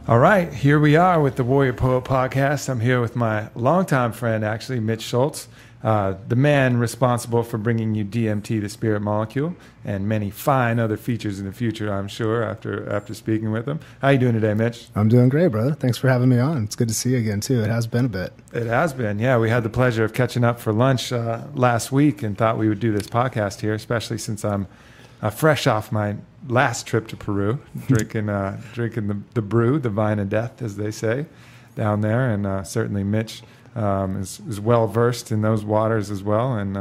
All right, here we are with the Warrior Poet Podcast. I'm here with my longtime friend, actually, Mitch Schultz, the man responsible for bringing you DMT, the spirit molecule, and many fine other features in the future, I'm sure, after speaking with him. How you doing today, Mitch? I'm doing great, brother. Thanks for having me on. It's good to see you again, too. It has been a bit. It has been, yeah. We had the pleasure of catching up for lunch last week and thought we would do this podcast here, especially since I'm fresh off my last trip to Peru, drinking the brew, the vine of death, as they say, down there. And certainly Mitch is well versed in those waters as well, and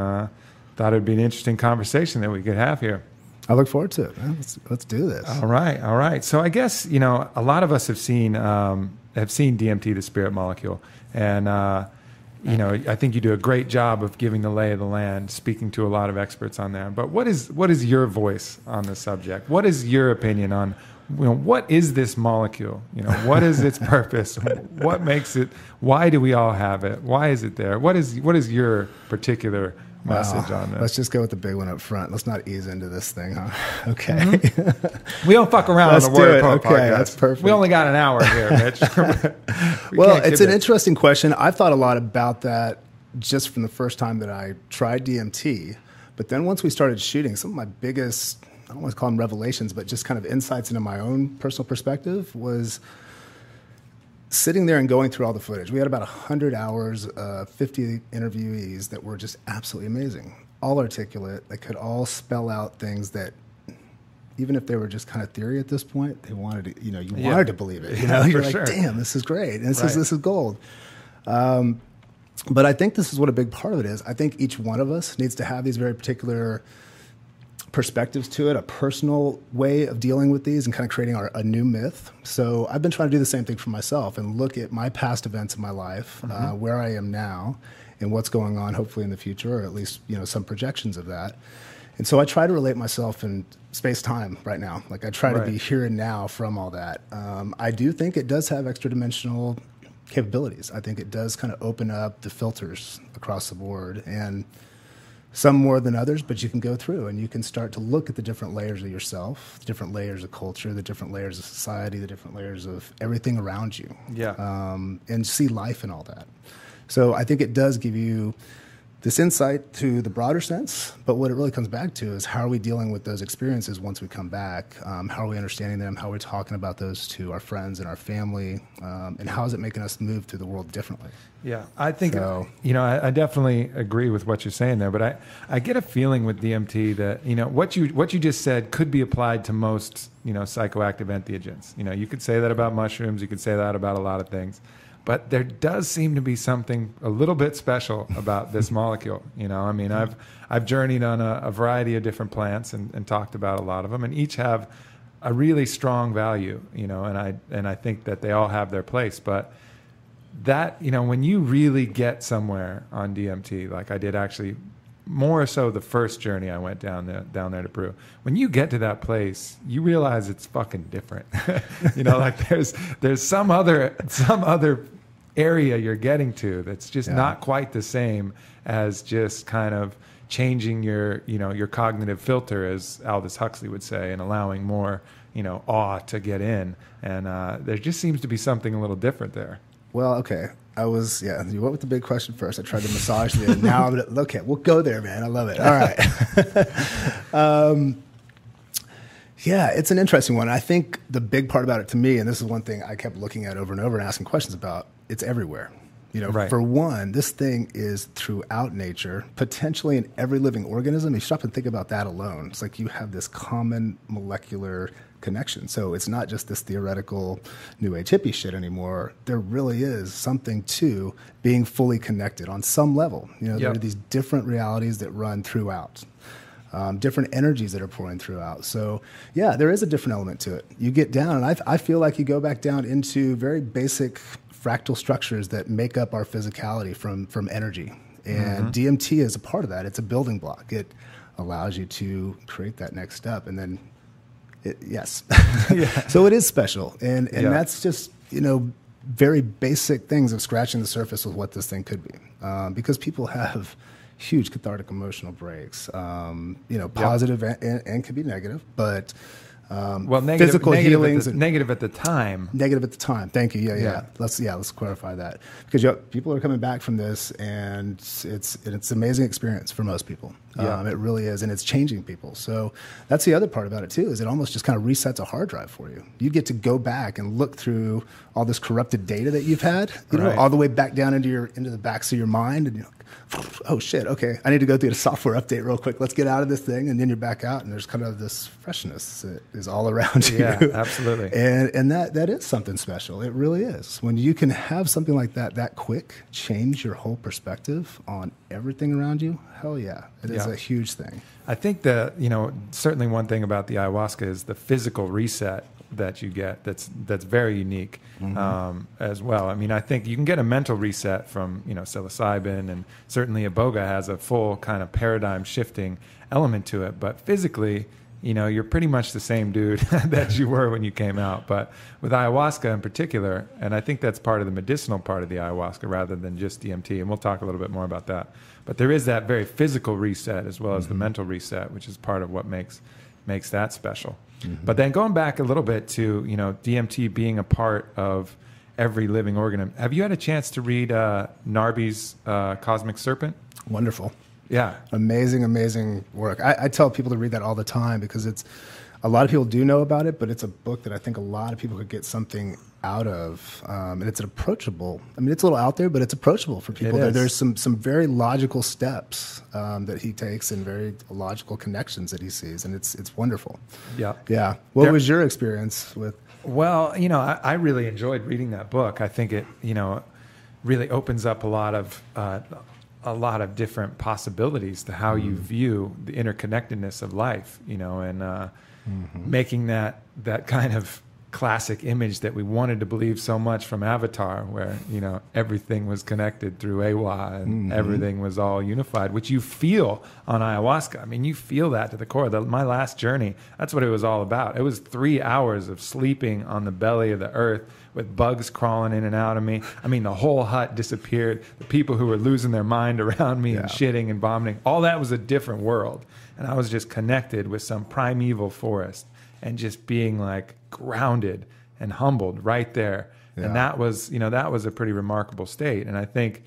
thought it would be an interesting conversation that we could have here. I look forward to it, man. Let's do this. All right. So I guess a lot of us have seen DMT, the spirit molecule, and I think you do a great job of giving the lay of the land, speaking to a lot of experts on there. But what is your voice on the subject? What is your opinion on, what is this molecule? What is its purpose? What makes it? Why do we all have it? Why is it there? What is your particular message on this? Let's just go with the big one up front. Let's not ease into this thing, huh? Okay. Mm-hmm. We don't fuck around on the Warrior Poet Podcast. That's perfect. We only got an hour here, Mitch. Well, it's an interesting question. I've thought a lot about that just from the first time that I tried DMT. But then once we started shooting, some of my biggest, I don't want to call them revelations, but just kind of insights into my own personal perspective was sitting there and going through all the footage. We had about 100 hours, 50 interviewees that were just absolutely amazing. All articulate. They could all spell out things that, even if they were just kind of theory at this point, they wanted to, wanted to believe it. You're like, sure. Damn, this is great. And this is gold. But I think this is what a big part of it is. I think each one of us needs to have these very particular perspectives to it, a personal way of dealing with these and kind of creating a new myth. So I've been trying to do the same thing for myself and look at my past events in my life, where I am now and what's going on hopefully in the future, or at least, some projections of that. And so I try to relate myself in space-time right now. Like I try to be here and now from all that. I do think it does have extra dimensional capabilities. I think it does kind of open up the filters across the board, and some more than others, but you can go through and you can start to look at the different layers of yourself, the different layers of culture, the different layers of society, the different layers of everything around you. Yeah. And see life and all that. So I think it does give you this insight to the broader sense, but what it really comes back to is how are we dealing with those experiences once we come back? How are we understanding them? How are we talking about those to our friends and our family? And how is it making us move through the world differently? Yeah, I think, I definitely agree with what you're saying there, but I get a feeling with DMT that, what you just said could be applied to most, psychoactive entheogens. You could say that about mushrooms, you could say that about a lot of things, but there does seem to be something a little bit special about this molecule. I've journeyed on a variety of different plants and talked about a lot of them, and each have a really strong value, and I think that they all have their place, but that, when you really get somewhere on DMT, like I did actually, more so the first journey I went down there to Peru, when you get to that place, you realize it's fucking different. Like there's some other area you're getting to that's just not quite the same as just kind of changing your cognitive filter, as Aldous Huxley would say, and allowing more, awe to get in. And there just seems to be something a little different there. Well, okay. You went with the big question first. I tried to massage it. Now, okay, we'll go there, man. I love it. All right. It's an interesting one. I think the big part about it to me, and this is one thing I kept looking at over and over and asking questions about, it's everywhere. For one, this thing is throughout nature, potentially in every living organism. You stop and think about that alone. It's like you have this common molecular connection. So it's not just this theoretical new age hippie shit anymore. There really is something to being fully connected on some level. There are these different realities that run throughout, different energies that are pouring throughout. So there is a different element to it. You get down, and I feel like you go back down into very basic fractal structures that make up our physicality from energy. And DMT is a part of that. It's a building block. It allows you to create that next step, and then So it is special, and that's just very basic things of scratching the surface with what this thing could be, because people have huge cathartic emotional breaks, positive and could be negative, but physical healings. Negative at the time. Negative at the time. Thank you. Yeah. Let's clarify that, because people are coming back from this, and it's an amazing experience for most people. It really is, and it's changing people. So that's the other part about it too, is it almost just kind of resets a hard drive for you. You get to go back and look through all this corrupted data that you've had, all the way back down into the backs of your mind, and you're like, oh shit, okay, I need to go through a software update real quick. Let's get out of this thing, and then you're back out, and there's kind of this freshness that is all around you. Yeah, absolutely. And that is something special. It really is. When you can have something like that quick change your whole perspective on everything around you, hell yeah, it is a huge thing. I think that, certainly one thing about the ayahuasca is the physical reset that you get that's very unique as well. I mean, I think you can get a mental reset from, psilocybin, and certainly iboga has a full kind of paradigm shifting element to it. But physically, you're pretty much the same dude that you were when you came out. But with ayahuasca in particular, and I think that's part of the medicinal part of the ayahuasca rather than just DMT, and we'll talk a little bit more about that. But there is that very physical reset as well as the mental reset, which is part of what makes that special. But then going back a little bit to, DMT being a part of every living organism. Have you had a chance to read Narby's Cosmic Serpent? Wonderful. Yeah. Amazing work. I tell people to read that all the time, because a lot of people do know about it, but it's a book that I think a lot of people could get something out of. And it's approachable. I mean, it's a little out there, but it's approachable for people. There's some very logical steps that he takes, and very logical connections that he sees. And it's wonderful. Yeah. Yeah. What was your experience with? Well, I really enjoyed reading that book. I think it, really opens up a lot of different possibilities to how you view the interconnectedness of life, and making that kind of classic image that we wanted to believe so much from Avatar, where everything was connected through Awa, and everything was all unified, which you feel on ayahuasca. I mean, you feel that to the core. My last journey, that's what it was all about. It was 3 hours of sleeping on the belly of the earth with bugs crawling in and out of me. I mean, the whole hut disappeared. The people who were losing their mind around me and shitting and vomiting, all that was a different world. And I was just connected with some primeval forest, and just being like grounded and humbled right there. Yeah. And that was a pretty remarkable state. And I think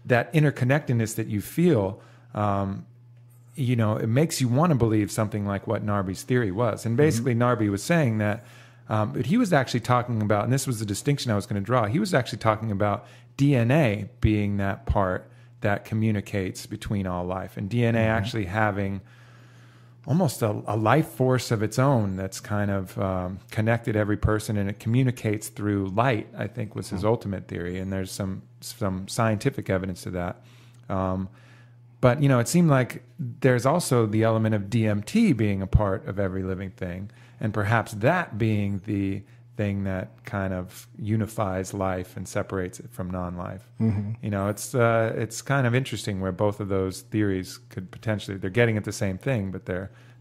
that interconnectedness that you feel, it makes you want to believe something like what Narby's theory was. And basically Narby was saying that, but he was actually talking about, and this was the distinction I was going to draw, he was actually talking about DNA being that part that communicates between all life, and DNA actually having almost a life force of its own that's kind of connected every person, and it communicates through light, I think was his ultimate theory. And there's some scientific evidence to that. But, it seemed like there's also the element of DMT being a part of every living thing, and perhaps that being the thing that kind of unifies life and separates it from non-life. It's kind of interesting where both of those theories could potentially, they're getting at the same thing, but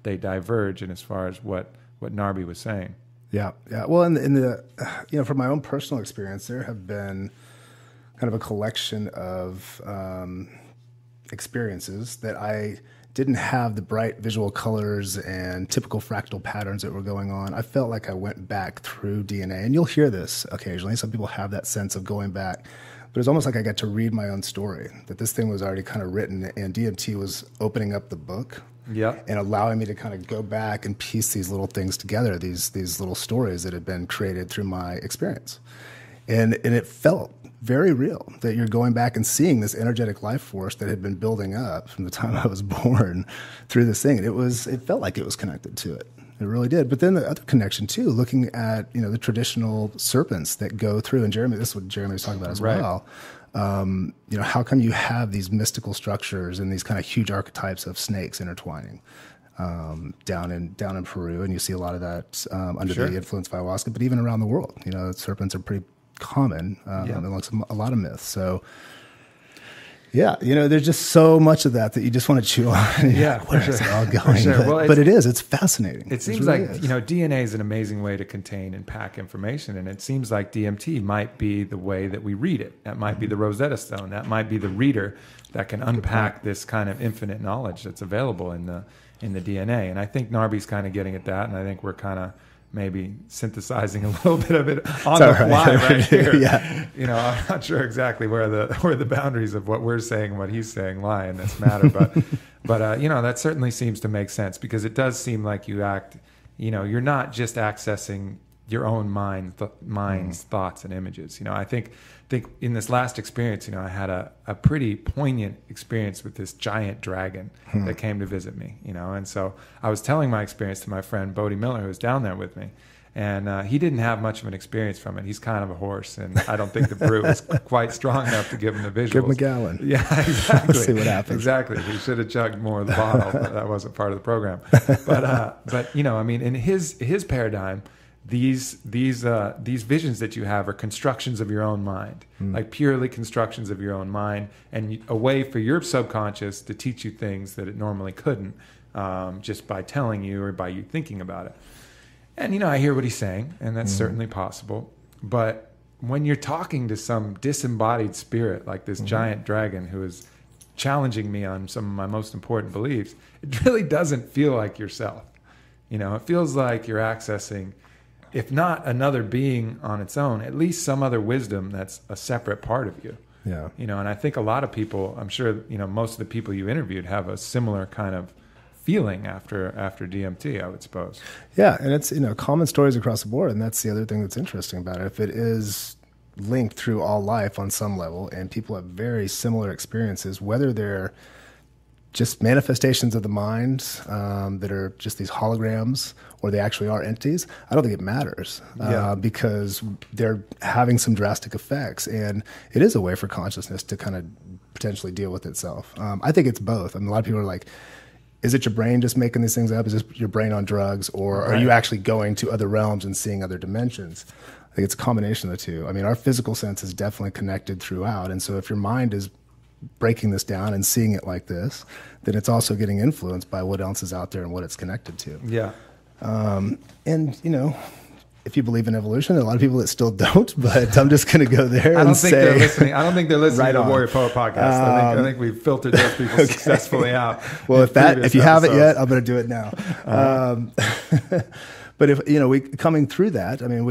they diverge in as far as what Narby was saying. Yeah. Well, in the from my own personal experience, there have been kind of a collection of experiences that I didn't have the bright visual colors and typical fractal patterns that were going on. I felt like I went back through DNA, and you'll hear this occasionally. Some people have that sense of going back, but it's almost like I got to read my own story, that this thing was already kind of written, and DMT was opening up the book and allowing me to kind of go back and piece these little things together, these little stories that had been created through my experience. And it felt very real that you're going back and seeing this energetic life force that had been building up from the time I was born through this thing. It felt like it was connected to it. It really did. But then the other connection too, looking at, the traditional serpents that go through, and Jeremy, this is what Jeremy was talking about as well. How come you have these mystical structures and these kind of huge archetypes of snakes intertwining down in Peru, and you see a lot of that under the influence of ayahuasca, but even around the world, serpents are pretty common amongst a lot of myths. So there's just so much of that you just want to chew on. Where is it all going? But it's fascinating. It seems like DNA is an amazing way to contain and pack information, and it seems like DMT might be the way that we read it. That might be the Rosetta Stone. That might be the reader that can unpack this kind of infinite knowledge that's available in in the DNA. And I think Narby's kind of getting at that, and I think we're kind of maybe synthesizing a little bit of it on the fly right here. Yeah. You know, I'm not sure exactly where the boundaries of what we're saying and what he's saying lie in this matter, but you know, that certainly seems to make sense, because it does seem like you act, you know, you're not just accessing your own mind's thoughts and images. You know, I think in this last experience, you know, I had a pretty poignant experience with this giant dragon that came to visit me, you know. And so I was telling my experience to my friend Bodie Miller, who was down there with me, and he didn't have much of an experience from it. He's kind of a horse, and I don't think the brew was quite strong enough to give him the visuals. Give him a gallon. Yeah, exactly. See what happens. Exactly. He should have chugged more of the bottle, but that wasn't part of the program. But you know, I mean, in his paradigm, these visions that you have are constructions of your own mind, like purely constructions of your own mind, and a way for your subconscious to teach you things that it normally couldn't, just by telling you or by you thinking about it. And, you know, I hear what he's saying, and that's certainly possible. But when you're talking to some disembodied spirit, like this giant dragon who is challenging me on some of my most important beliefs, it really doesn't feel like yourself. You know, it feels like you're accessing, if not another being on its own, at least some other wisdom that's a separate part of you. Yeah. You know, and I think a lot of people, I'm sure, you know, most of the people you interviewed have a similar kind of feeling after DMT, I would suppose. Yeah, and it's, you know, common stories across the board, and that's the other thing that's interesting about it. If it is linked through all life on some level, and people have very similar experiences, whether they're just manifestations of the mind that are just these holograms, or they actually are entities, I don't think it matters, because they're having some drastic effects, and it is a way for consciousness to kind of potentially deal with itself. I think it's both. I mean, a lot of people are like, is it your brain just making these things up? Is this your brain on drugs? Or are you actually going to other realms and seeing other dimensions? I think it's a combination of the two. I mean, our physical sense is definitely connected throughout. And so if your mind is breaking this down and seeing it like this, then it's also getting influenced by what else is out there and what it's connected to. Yeah. And, you know, if you believe in evolution, there are a lot of people that still don't, but I'm just going to go there I don't think they're listening. I don't think they're listening Right to the on. Warrior Poet podcast. I think we've filtered those people successfully out. Well, if you haven't yet, I'm going to do it now. But if, you know, coming through that, I mean,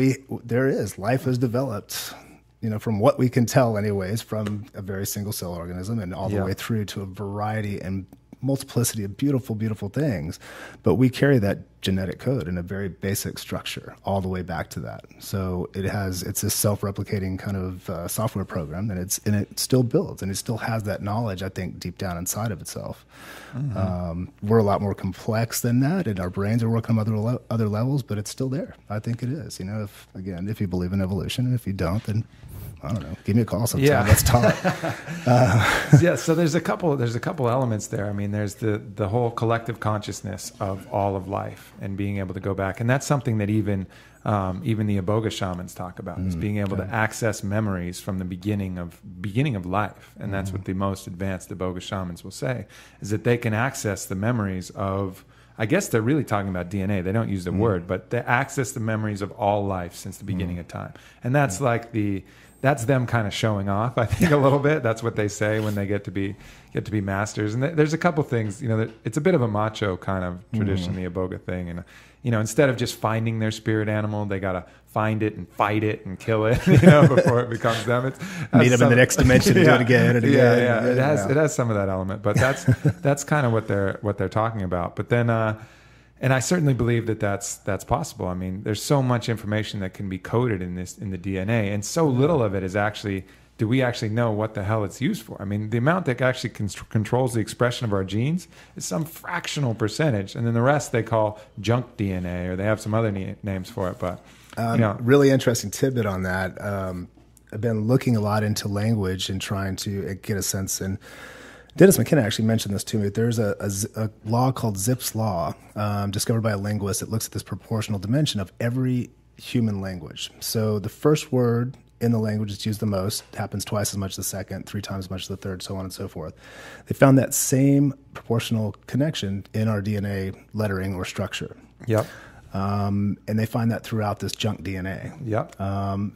life has developed, you know, from what we can tell anyways, from a very single cell organism and all the way through to a variety and multiplicity of beautiful, beautiful things. But we carry that genetic code in a very basic structure all the way back to that. So it's this self-replicating kind of software program, and it still builds, and it still has that knowledge, I think, deep down inside of itself. We're a lot more complex than that, and our brains are working on other levels, but it's still there. I think it is. You know, if you believe in evolution, and if you don't, then I don't know. Give me a call sometime. Yeah. Let's talk. Yeah. So there's a couple elements there. I mean, there's the whole collective consciousness of all of life and being able to go back, and that's something that even the Iboga shamans talk about, is being able to access memories from the beginning of life, and that's what the most advanced Iboga shamans will say, is that they can access the memories of. I guess they're really talking about DNA. They don't use the word, but they access the memories of all life since the beginning of time, and that's like that's them kind of showing off, I think, a little bit. That's what they say when they get to be masters. And there's a couple things, you know, it's a bit of a macho kind of tradition, the Iboga thing. And, you know, instead of just finding their spirit animal, they got to find it and fight it and kill it, you know, before it becomes them. Meet them in the next dimension and do it again and again. Yeah. It has some of that element, but that's kind of what they're talking about. But then, and I certainly believe that that's possible. I mean, there's so much information that can be coded in the DNA, and so little of it is actually. Do we actually know what the hell it's used for? I mean, the amount that actually controls the expression of our genes is some fractional percentage, and then the rest they call junk DNA, or they have some other names for it. But you know, really interesting tidbit on that. I've been looking a lot into language and trying to get a sense. And Dennis McKenna actually mentioned this to me. There's a law called Zipf's law, discovered by a linguist that looks at this proportional dimension of every human language. So the first word in the language that's used the most happens twice as much as the second, 3 times as much as the third, so on and so forth. They found that same proportional connection in our DNA lettering or structure. Yep. And they find that throughout this junk DNA. Yep.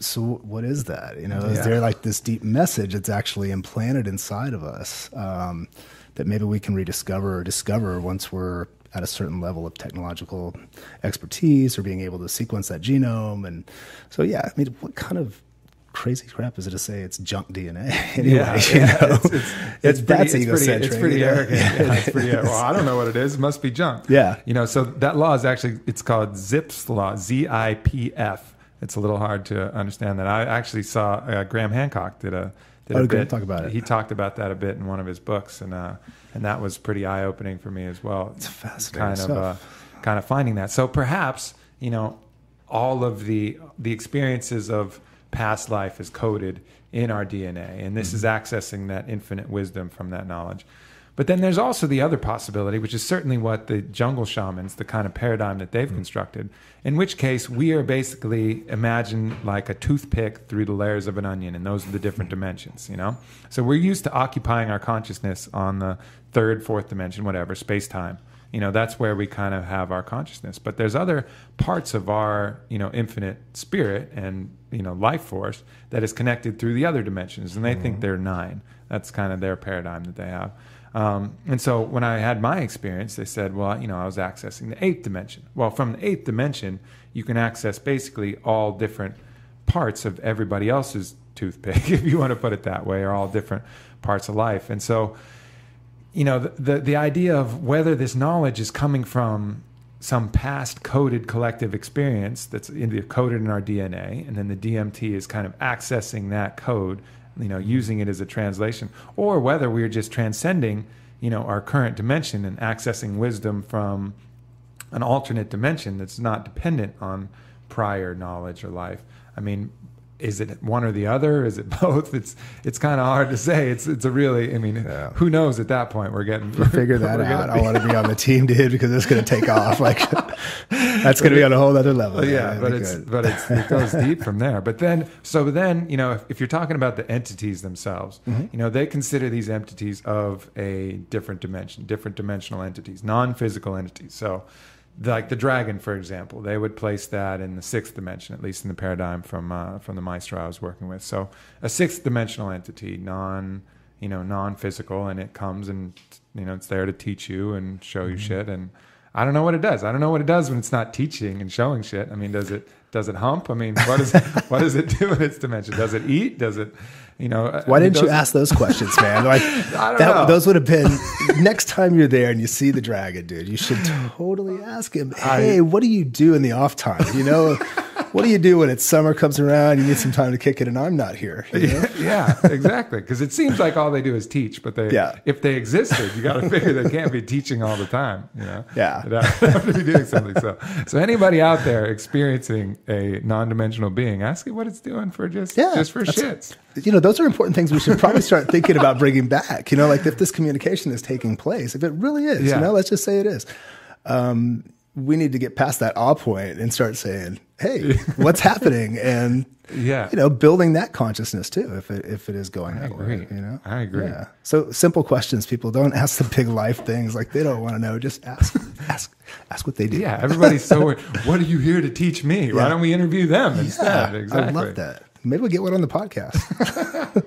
So what is that? You know, is there like this deep message that's actually implanted inside of us that maybe we can rediscover or discover once we're at a certain level of technological expertise or being able to sequence that genome. And so, yeah, I mean, what kind of crazy crap is it to say it's junk DNA? Anyway, it's pretty arrogant. Yeah, it's pretty, well, I don't know what it is. It must be junk. Yeah. So that law is actually, it's called Zipf's law, Z-I-P-F. It's a little hard to understand that. I actually saw Graham Hancock did a bit. Talk about it. He talked about that a bit in one of his books, and that was pretty eye-opening for me as well. It's fascinating stuff. Kind of finding that. So perhaps, all of the experiences of past life is coded in our DNA, and this is accessing that infinite wisdom from that knowledge. But then there's also the other possibility, which is certainly what the jungle shamans, the kind of paradigm that they've constructed, in which case we are basically, imagine like a toothpick through the layers of an onion, and those are the different dimensions, So we're used to occupying our consciousness on the third, fourth dimension, whatever, space-time. That's where we kind of have our consciousness. But there's other parts of our, infinite spirit and, life force that is connected through the other dimensions, and they think they're 9. That's kind of their paradigm that they have. And so when I had my experience, they said, well, I was accessing the 8th dimension. Well, from the 8th dimension, you can access basically all different parts of everybody else's toothpick, if you want to put it that way, or all different parts of life. And so, the idea of whether this knowledge is coming from some past coded collective experience that's coded in our DNA, and then the DMT is kind of accessing that code, using it as a translation, or whether we're just transcending, our current dimension and accessing wisdom from an alternate dimension that's not dependent on prior knowledge or life. I mean, is it one or the other? Is it both? It's kind of hard to say. It's a really, who knows at that point? We'll figure that out. I want to be on the team, dude, because it's going to take off. Like that's going to be on a whole other level. Yeah, but it goes deep from there. But then, if you're talking about the entities themselves, they consider these entities of a different dimension, different dimensional entities, non-physical entities. So, like the dragon, for example, they would place that in the 6th dimension, at least in the paradigm from the maestro I was working with. So a 6th dimensional entity, non-physical, and it comes and it's there to teach you and show you shit. And I don't know what it does. I don't know what it does when it's not teaching and showing shit. I mean, does it hump? I mean, what does it do in its dimension? Does it eat? Does it? Why didn't you ask those questions, man? Like, I don't know. Those would have been next time you're there and you see the dragon, dude. You should totally ask him. Hey, what do you do in the off time? What do you do when summer comes around? You need some time to kick it, and I'm not here. Yeah, exactly. Because it seems like all they do is teach, but if they existed, you got to figure they can't be teaching all the time. Yeah, they have to be doing something. So anybody out there experiencing a non-dimensional being, ask it what it's doing for just for shits. Those are important things we should probably start thinking about bringing back. Like if this communication is taking place, if it really is, let's just say it is. We need to get past that awe point and start saying, hey, what's happening? And, building that consciousness too, if it is going that way, I agree. Yeah. So simple questions, people don't ask the big life things. Like they don't want to know. Just ask what they do. Yeah. Everybody's so weird. What are you here to teach me? Why don't we interview them instead? Exactly. I love that. Maybe we'll get one on the podcast.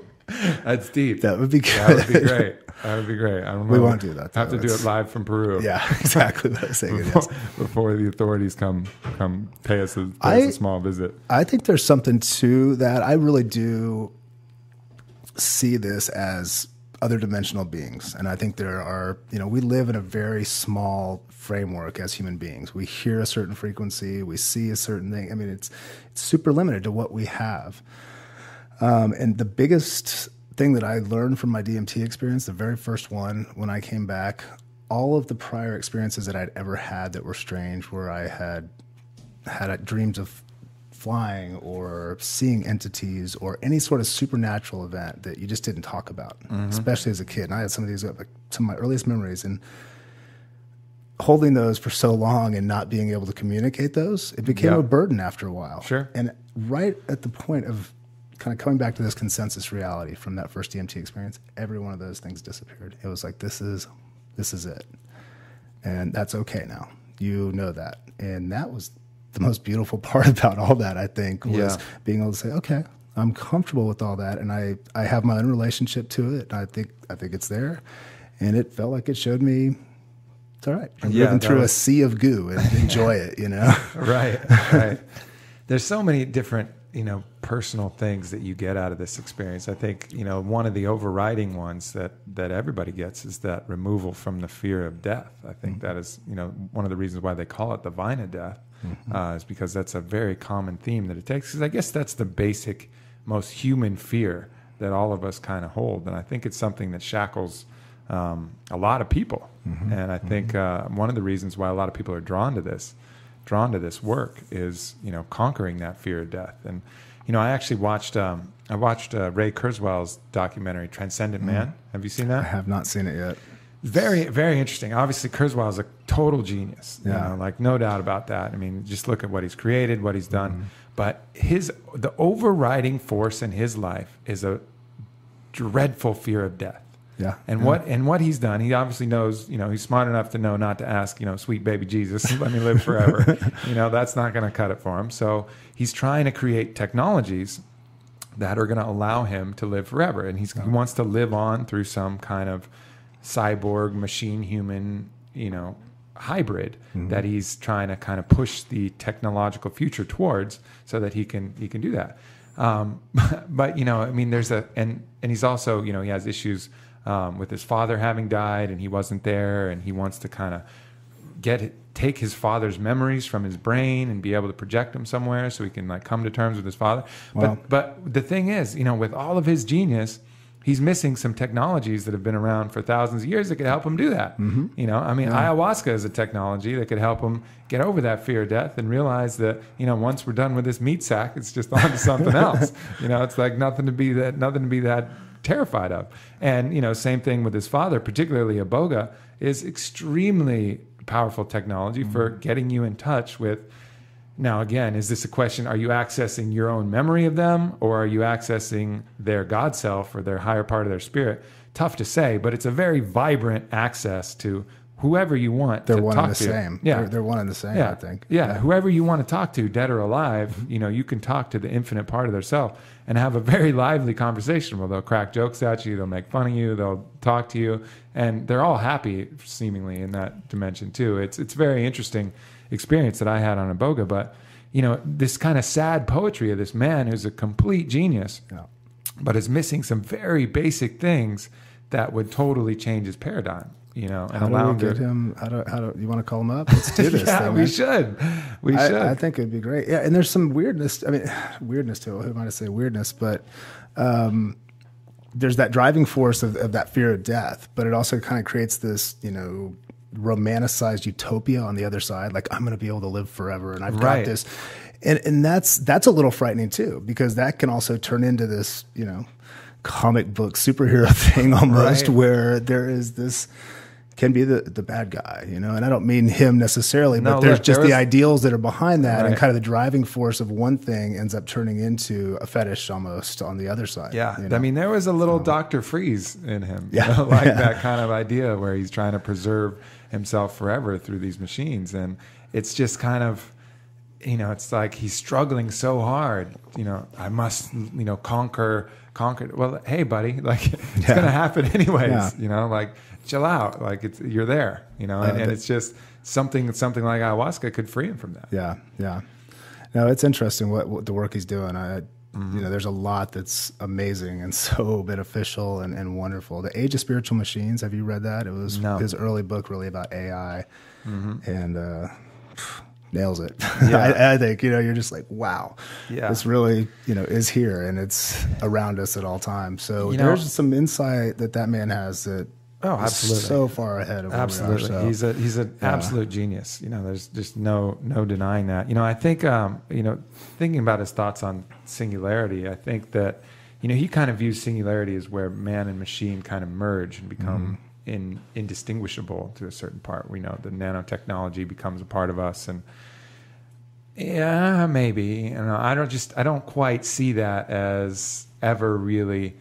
That's deep. That would be good. That would be great. That would be great. I don't know. We won't do that. Have to do it live from Peru. Yeah, exactly what I was saying. Before the authorities come pay us a small visit. I think there's something to that. I really do see this as other dimensional beings. And I think there are, we live in a very small framework as human beings. We hear a certain frequency, we see a certain thing. I mean, it's super limited to what we have. And the biggest thing that I learned from my DMT experience, the very first one, when I came back, all of the prior experiences that I'd ever had that were strange, where I had dreams of flying or seeing entities or any sort of supernatural event that you just didn't talk about, especially as a kid. And I had some of these, like some of my earliest memories, and holding those for so long and not being able to communicate those, it became a burden after a while. Sure. And right at the point of kind of coming back to this consensus reality from that first DMT experience, every one of those things disappeared. It was like, this is it. And that's okay now. You know that. And that was the most beautiful part about all that, I think, was being able to say, okay, I'm comfortable with all that. And I have my own relationship to it. I think it's there. And it felt like it showed me it's all right. I'm moving through a sea of goo and enjoy it, you know? Right. There's so many different, personal things that you get out of this experience. I think, one of the overriding ones that everybody gets is that removal from the fear of death. I think that is, one of the reasons why they call it the vine of death, is because that's a very common theme that it takes. Because I guess that's the basic, most human fear that all of us kind of hold. And I think it's something that shackles a lot of people. And I think one of the reasons why a lot of people are drawn to this work is, conquering that fear of death. And, I actually watched Ray Kurzweil's documentary, Transcendent Man. Have you seen that? I have not seen it yet. Very, very interesting. Obviously, Kurzweil is a total genius. No doubt about that. I mean, just look at what he's created, what he's done. But the overriding force in his life is a dreadful fear of death. Yeah. And what he's done, he obviously knows, he's smart enough to know not to ask, sweet baby Jesus, let me live forever. That's not going to cut it for him. So he's trying to create technologies that are going to allow him to live forever. And he wants to live on through some kind of cyborg, machine, human, hybrid that he's trying to kind of push the technological future towards so that he can do that. But, there's and he's also, he has issues with his father having died and he wasn't there, and he wants to kind of take his father's memories from his brain and be able to project them somewhere so he can come to terms with his father. Wow. But the thing is, with all of his genius, he's missing some technologies that have been around for thousands of years that could help him do that. Ayahuasca is a technology that could help him get over that fear of death and realize that, once we're done with this meat sack, it's just on to something else. It's like nothing to be that terrified of. And, same thing with his father, particularly Iboga, is extremely powerful technology for getting you in touch with. Now, again, is this a question, are you accessing your own memory of them, or are you accessing their God self or their higher part of their spirit? Tough to say, but it's a very vibrant access to whoever you want they're to one talk and the to. Same. Yeah. They're one and the same, yeah. I think. Yeah, whoever you want to talk to, dead or alive, you can talk to the infinite part of their self and have a very lively conversation where they'll crack jokes at you, they'll make fun of you, they'll talk to you, and they're all happy, seemingly, in that dimension, too. It's a very interesting experience that I had on Iboga, but, this kind of sad poetry of this man who's a complete genius, but is missing some very basic things that would totally change his paradigm. And allow him to get him. How do you want to call him up? Let's do this. Yeah, we should. I think it'd be great. Yeah, and there's some weirdness. I mean, weirdness too. Who might I say weirdness? But there's that driving force of that fear of death. But it also kind of creates this, romanticized utopia on the other side. Like, I'm going to be able to live forever, and I've got this. And that's a little frightening too, because that can also turn into this, comic book superhero thing almost, where there is this. Can be the bad guy, and I don't mean him necessarily, but there's the ideals that are behind that, and kind of the driving force of one thing ends up turning into a fetish almost on the other side. Yeah, I mean, there was a little Dr. Freeze in him, that kind of idea where he's trying to preserve himself forever through these machines, and it's just kind of, it's like he's struggling so hard. I must, conquer. Well, hey, buddy, like it's going to happen anyways. Chill out, like you're there, and it's just something like ayahuasca could free him from that. Yeah. No, it's interesting what the work he's doing. There's a lot that's amazing and so beneficial and wonderful. The Age of Spiritual Machines. Have you read that? It was his early book, really about AI, and nails it. Yeah. I think you're just like, wow, this really is here and it's around us at all times. So there's some insight that man has that. Oh, absolutely! So far ahead of where absolutely. We are, so. He's an absolute genius. There's just no denying that. I think thinking about his thoughts on singularity, I think that he kind of views singularity as where man and machine kind of merge and become indistinguishable to a certain part. We know the nanotechnology becomes a part of us, and maybe I don't quite see that as ever really.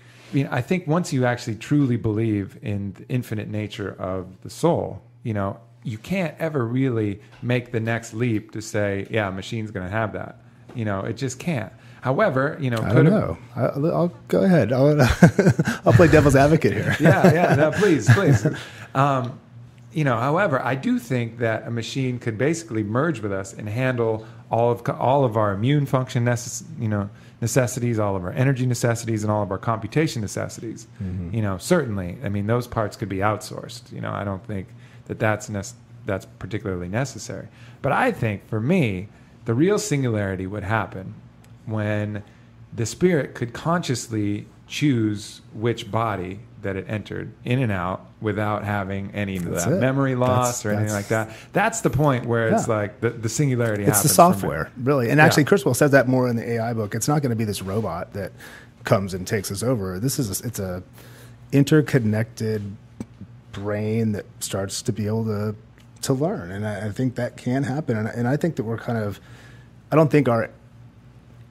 I think once you actually truly believe in the infinite nature of the soul, you can't ever really make the next leap to say, yeah, a machine's going to have that. It just can't. However, I don't know. I'll go ahead. I'll play devil's advocate here. Yeah. No, please. however, I do think that a machine could basically merge with us and handle all of our immune function necessities, all of our energy necessities, and all of our computation necessities. Certainly, I mean, those parts could be outsourced. I don't think that's particularly necessary. But I think, for me, the real singularity would happen when the spirit could consciously choose which body that it entered in and out without having any of that memory loss or anything like that. That's the point where it's like the singularity happens. It's the software, really. And actually, Kurzweil says that more in the AI book. It's not going to be this robot that comes and takes us over. It's a interconnected brain that starts to be able to learn. And I think that can happen. And I think that I don't think our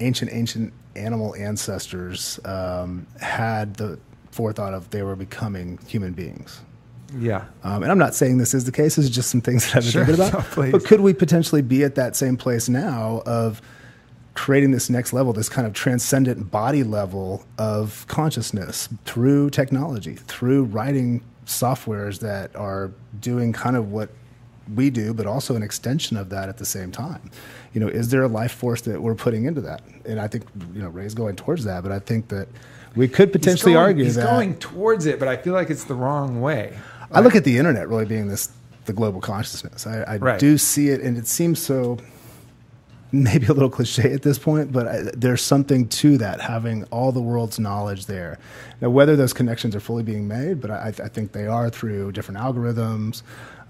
ancient animal ancestors had the forethought of they were becoming human beings. Yeah. And I'm not saying this is the case. This is just some things that I've been thinking about. No, but could we potentially be at that same place now of creating this next level, this kind of transcendent body level of consciousness through technology, through writing softwares that are doing kind of what we do, but also an extension of that at the same time? Is there a life force that we're putting into that? And I think, Ray's going towards that, but I think that we could potentially argue that. He's going towards it, but I feel like it's the wrong way. I look at the internet really being the global consciousness. I do see it, and it seems so maybe a little cliche at this point, but there's something to that, having all the world's knowledge there. Now, whether those connections are fully being made, but I think they are through different algorithms.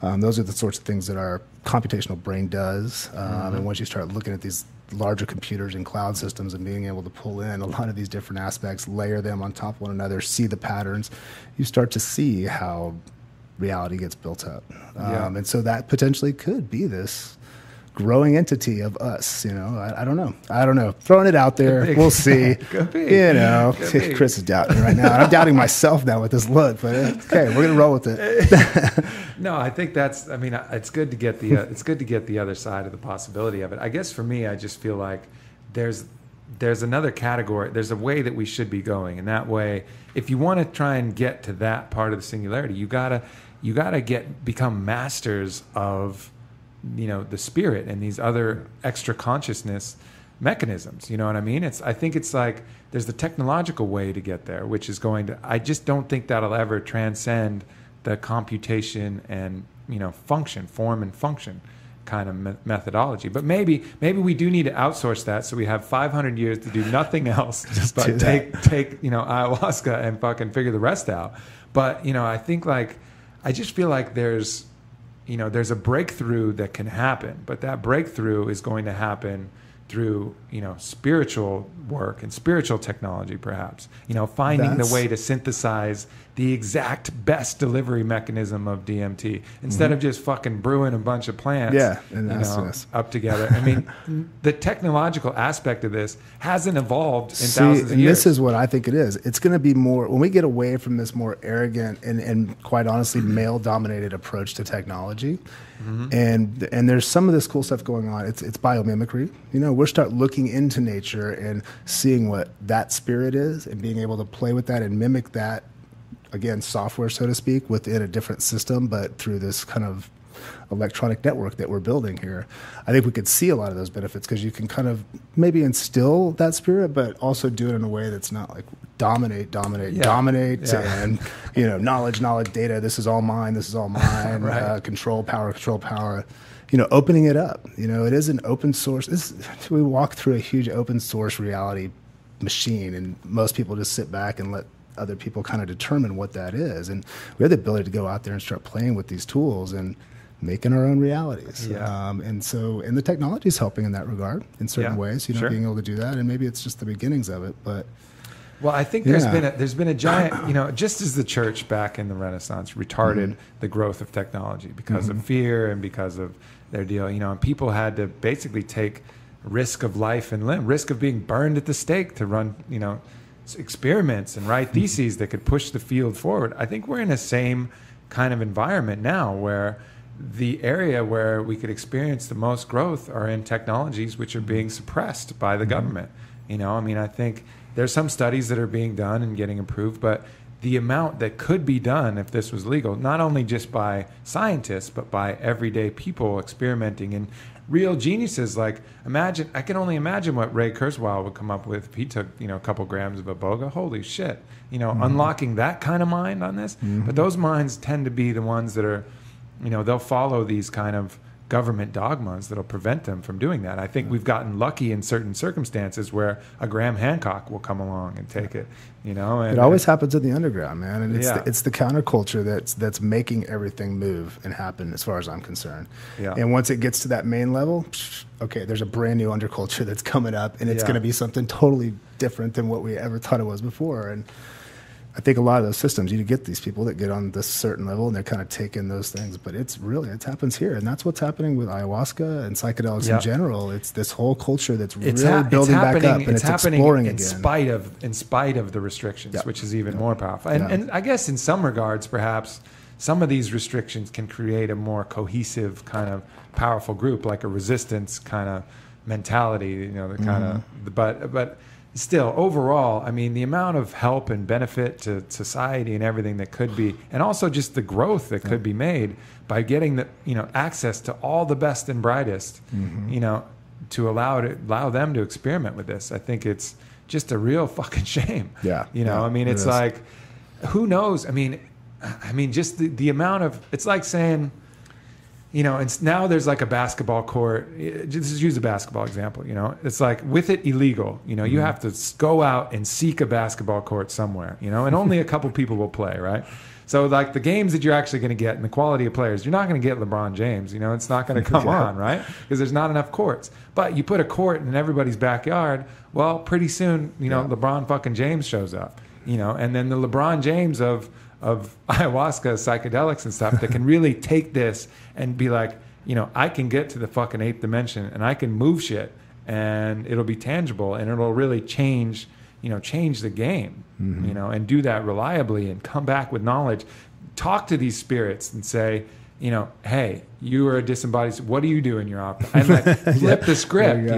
Those are the sorts of things that our computational brain does. And once you start looking at these larger computers and cloud systems and being able to pull in a lot of these different aspects, layer them on top of one another, see the patterns, you start to see how reality gets built up. And so that potentially could be this growing entity of us. I don't know. Throwing it out there. We'll see. Could be. Chris is doubting right now. I'm doubting myself now with this look, but okay, we're gonna roll with it. No, I think it's good to get the other side of the possibility of it. I guess for me, I just feel like there's another category. There's a way that we should be going, and that way, if you want to try and get to that part of the singularity, you gotta become masters of the spirit and these other extra consciousness mechanisms. You know what I mean? I think it's like there's the technological way to get there, which is I just don't think that'll ever transcend the computation and form and function kind of methodology. But maybe we do need to outsource that, so we have 500 years to do nothing else but take ayahuasca and fucking figure the rest out. But I think I just feel like there's a breakthrough that can happen, but that breakthrough is going to happen through, spiritual work and spiritual technology, perhaps, finding the way to synthesize the exact best delivery mechanism of DMT instead of just fucking brewing a bunch of plants, up together. I mean, the technological aspect of this hasn't evolved in thousands of years. This is what I think it is. It's going to be more, when we get away from this more arrogant and quite honestly male-dominated approach to technology, and there's some of this cool stuff going on. It's biomimicry. We'll start looking into nature and seeing what that spirit is and being able to play with that and mimic that, again, software, so to speak, within a different system, but through this kind of electronic network that we're building here. I think we could see a lot of those benefits because you can kind of maybe instill that spirit, but also do it in a way that's not like dominate, and knowledge, data. This is all mine. Right. Control power. Opening it up. It is an open source. We walk through a huge open source reality machine, and most people just sit back and let other people kind of determine what that is. And we have the ability to go out there and start playing with these tools and making our own realities. And the technology is helping in that regard in certain ways, being able to do that. And maybe it's just the beginnings of it, but. Well, I think there's been a giant, just as the church back in the Renaissance retarded the growth of technology because of fear and because of their deal, and people had to basically take risk of life and limb, risk of being burned at the stake to run, experiments and write theses that could push the field forward. I think we're in the same kind of environment now where the area where we could experience the most growth are in technologies which are being suppressed by the government. I think there's some studies that are being done and getting improved, but the amount that could be done if this was legal, not only just by scientists, but by everyday people experimenting, and real geniuses. Like, I can only imagine what Ray Kurzweil would come up with if he took, a couple grams of iboga. Holy shit. Unlocking that kind of mind on this. But those minds tend to be the ones that are, they'll follow these kind of government dogmas that'll prevent them from doing that. I think we've gotten lucky in certain circumstances where a Graham Hancock will come along and take it, and it always happens in the underground, man. And it's the counterculture that's making everything move and happen, as far as I'm concerned. Yeah. And once it gets to that main level, okay, there's a brand new underculture that's coming up, and it's going to be something totally different than what we ever thought it was before. And I think a lot of those systems, you get these people that get on this certain level and they're kind of taking those things, but it happens here. And that's what's happening with ayahuasca and psychedelics in general. It's this whole culture that's really building back up, and it's exploring again. In spite of the restrictions, which is even more powerful. And I guess in some regards, perhaps some of these restrictions can create a more cohesive kind of powerful group, like a resistance kind of mentality, the kind of, but still, overall, I mean, the amount of help and benefit to society and everything that could be, and also just the growth that could be made by getting the, access to all the best and brightest, to allow them to experiment with this. I think it's just a real fucking shame. Yeah. I mean, it's like, who knows? I mean, just the amount of, it's like saying, and now there's like a basketball court. Just use a basketball example. It's like, with it illegal, you have to go out and seek a basketball court somewhere, and only a couple people will play, right? So like the games that you're actually going to get and the quality of players, you're not going to get LeBron James, it's not going to come on, right? Because there's not enough courts. But you put a court in everybody's backyard, well, pretty soon, LeBron fucking James shows up, and then the LeBron James of ayahuasca, psychedelics and stuff that can really take this and be like, I can get to the fucking 8th dimension and I can move shit and it'll be tangible and it'll really change the game, and do that reliably and come back with knowledge, talk to these spirits and say, hey, you are a disembodied, what do you do in your opera? And like flip the script,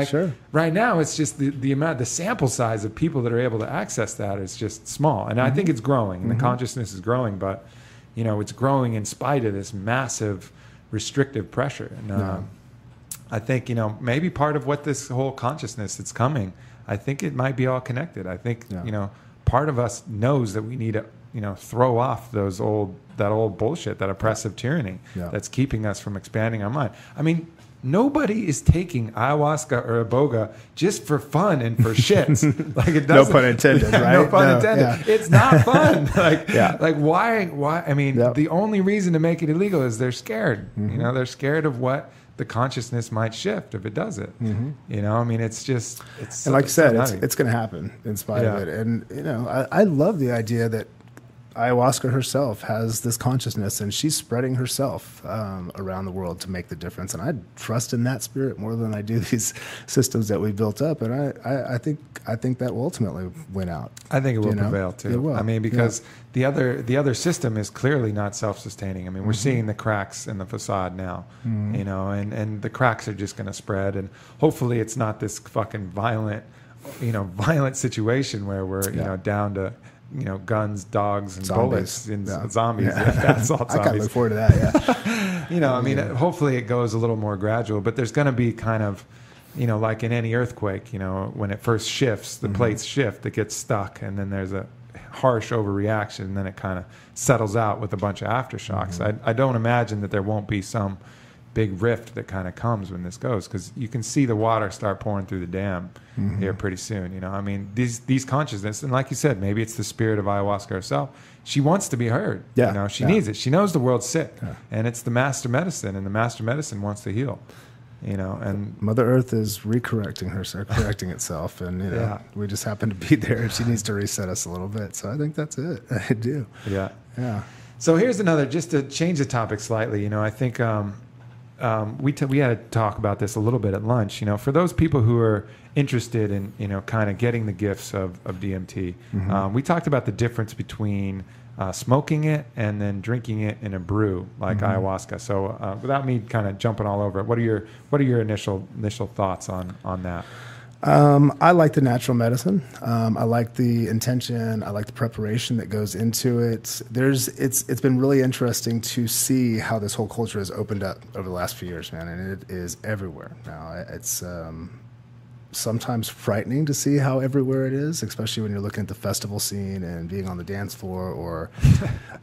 sure, right now it's just the amount, the sample size of people that are able to access that is just small. And I think it's growing and the consciousness is growing, but it's growing in spite of this massive restrictive pressure. And I think, maybe part of what this whole consciousness that's coming, I think it might be all connected. I think, part of us knows that we need to, throw off that old bullshit, that oppressive tyranny that's keeping us from expanding our mind. I mean, nobody is taking ayahuasca or iboga just for fun and for shits. Like, it doesn't. No pun intended, right? No pun intended. Yeah. It's not fun. Like why? I mean, the only reason to make it illegal is they're scared. They're scared of what the consciousness might shift if it does it. I mean, it's and like I said, it's going to happen in spite of it. And I love the idea that ayahuasca herself has this consciousness, and she's spreading herself around the world to make the difference. And I trust in that spirit more than I do these systems that we built up. And I think that will ultimately win out. I think it will prevail too. It will. I mean, because the other system is clearly not self-sustaining. I mean, we're seeing the cracks in the facade now, and the cracks are just going to spread. And hopefully, it's not this fucking violent situation where we're down to guns, dogs, and zombies. Bullets, and zombies. That's all zombies. I kind of look forward to that. I mean, hopefully it goes a little more gradual, but there's going to be kind of, like in any earthquake, when it first shifts, the plates shift, it gets stuck, and then there's a harsh overreaction, and then it kind of settles out with a bunch of aftershocks. I don't imagine that there won't be some big rift that kind of comes when this goes, because you can see the water start pouring through the dam here pretty soon. I mean, these consciousness, and like you said, maybe it's the spirit of ayahuasca herself. She wants to be heard. She needs it. She knows the world's sick, and it's the master medicine, and the master medicine wants to heal. And Mother Earth is correcting itself, and we just happen to be there, and she needs to reset us a little bit. So I think that's it. I do. Yeah. So here's another, just to change the topic slightly. I think. We had to talk about this a little bit at lunch. For those people who are interested in kind of getting the gifts of DMT, we talked about the difference between smoking it and then drinking it in a brew like ayahuasca. So without me kind of jumping all over it, what are your initial thoughts on that? I like the natural medicine. I like the intention. I like the preparation that goes into it. It's been really interesting to see how this whole culture has opened up over the last few years, man, and it is everywhere now. It's sometimes frightening to see how everywhere it is, especially when you're looking at the festival scene and being on the dance floor. Or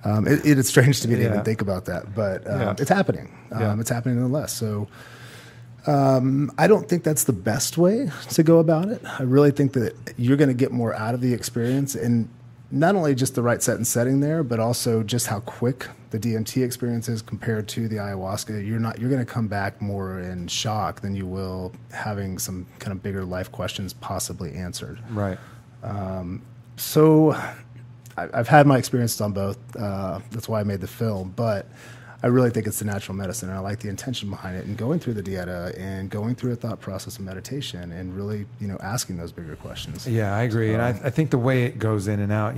it is strange to me to even think about that, but it's happening. It's happening nonetheless. So. I don't think that's the best way to go about it. I really think that you're going to get more out of the experience, and not only just the right set and setting there, but also just how quick the DMT experience is compared to the ayahuasca. You're going to come back more in shock than you will having some kind of bigger life questions possibly answered. Right. So I've had my experiences on both. That's why I made the film, but I really think it's the natural medicine, and I like the intention behind it, and going through the dieta and going through a thought process of meditation and really, asking those bigger questions. Yeah, I agree. And I think the way it goes in and out,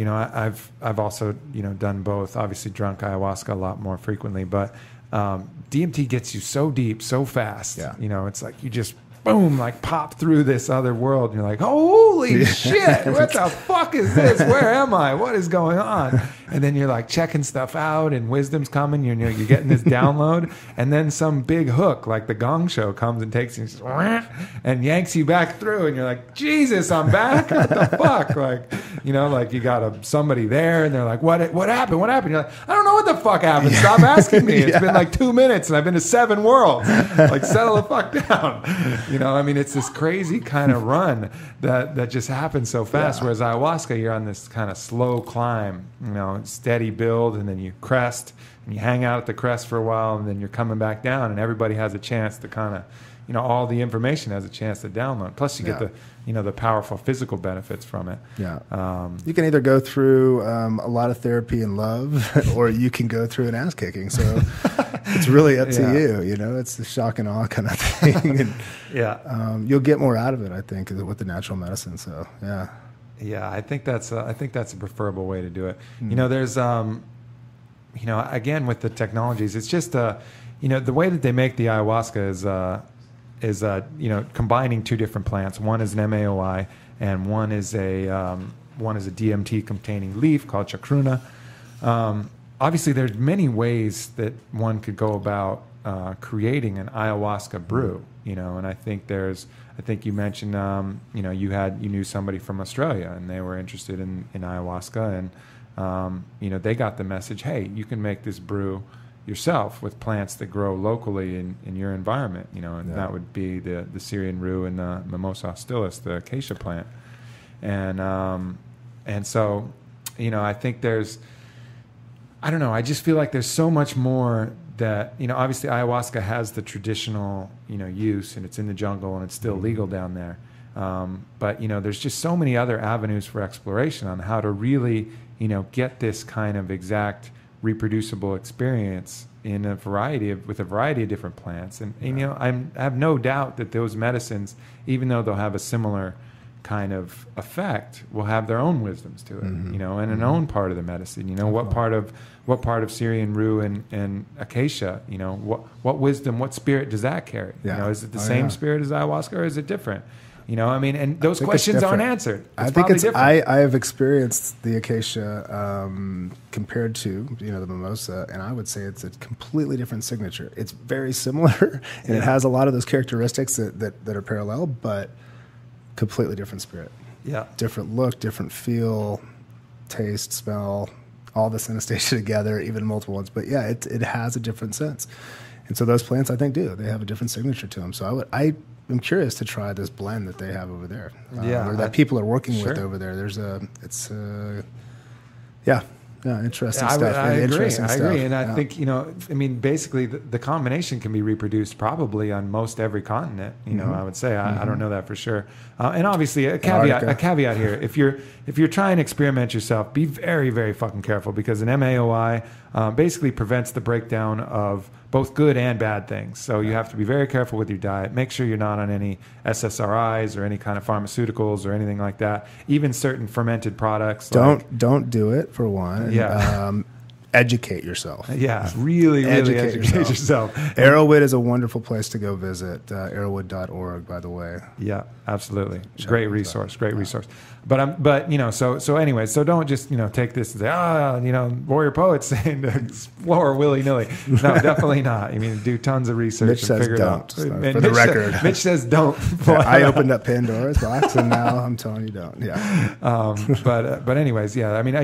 I've also, done both, obviously drunk ayahuasca a lot more frequently, but DMT gets you so deep, so fast. Yeah. It's like you just boom, like pop through this other world. And you're like, holy shit, what the fuck is this? Where am I? What is going on? And then you're like checking stuff out and wisdom's coming. You're getting this download. And then some big hook like the Gong Show comes and takes you and yanks you back through. And you're like, Jesus, I'm back? What the fuck? Like, like you got somebody there and they're like, what happened? What happened? You're like, I don't know what the fuck happened. Stop asking me. It's been like 2 minutes and I've been to 7 worlds. Like, settle the fuck down. It's this crazy kind of run that just happens so fast. Whereas ayahuasca, you're on this kind of slow climb, steady build, and then you crest, and you hang out at the crest for a while, and then you're coming back down, and everybody has a chance to kind of, all the information has a chance to download. Plus, you get the powerful physical benefits from it. Yeah. You can either go through a lot of therapy and love, or you can go through an ass kicking. So it's really up to you. It's the shock and awe kind of thing. And, you'll get more out of it, I think, with the natural medicine. So yeah. Yeah, I think that's a preferable way to do it. There's again with the technologies, it's just the way that they make the ayahuasca is combining 2 different plants. One is an MAOI, and one is a DMT containing leaf called chacruna. Obviously, there's many ways that one could go about creating an ayahuasca brew. And I think you mentioned you knew somebody from Australia and they were interested in ayahuasca, and they got the message, hey, you can make this brew yourself with plants that grow locally in your environment, and that would be the Syrian rue and the Mimosa hostilis, the acacia plant. And so, I think I just feel like there's so much more that, obviously ayahuasca has the traditional, use, and it's in the jungle and it's still legal down there. But, there's just so many other avenues for exploration on how to really, get this kind of exact reproducible experience with a variety of different plants. And I have no doubt that those medicines, even though they'll have a similar kind of effect, will have their own wisdoms to it, and an own part of the medicine. What part of Syrian rue and acacia, what wisdom, what spirit does that carry? Is it the same spirit as ayahuasca, or is it different? And those questions aren't answered. I have experienced the acacia compared to the mimosa, and I would say it's a completely different signature. It's very similar, and it has a lot of those characteristics that are parallel, but completely different spirit. Yeah, different look, different feel, taste, smell, all the synesthesia together, even multiple ones. But yeah, it has a different sense, and so those plants, I think, they have a different signature to them. So I'm curious to try this blend that they have over there, or that people are working with over there. Interesting stuff. I agree. And I think, basically the combination can be reproduced probably on most every continent, I would say. I don't know that for sure. And obviously a caveat here, if you're trying to experiment yourself, be very, very fucking careful, because an MAOI basically prevents the breakdown of both good and bad things. So you have to be very careful with your diet. Make sure you're not on any SSRIs or any kind of pharmaceuticals or anything like that. Even certain fermented products. Don't do it, for one. Yeah. educate yourself. Yeah, really educate yourself. Arrowwood is a wonderful place to go visit. Arrowwood.org, by the way. Yeah, absolutely. Great resource. But you know, so anyway, so don't just, you know, take this and say, you know, Warrior Poet's saying to explore willy-nilly. No, definitely not. I mean, do tons of research Mitch and says figure don't, it out. for the record. Mitch says don't. I opened up Pandora's box, and now I'm telling you don't. Yeah. But anyways, yeah. I mean,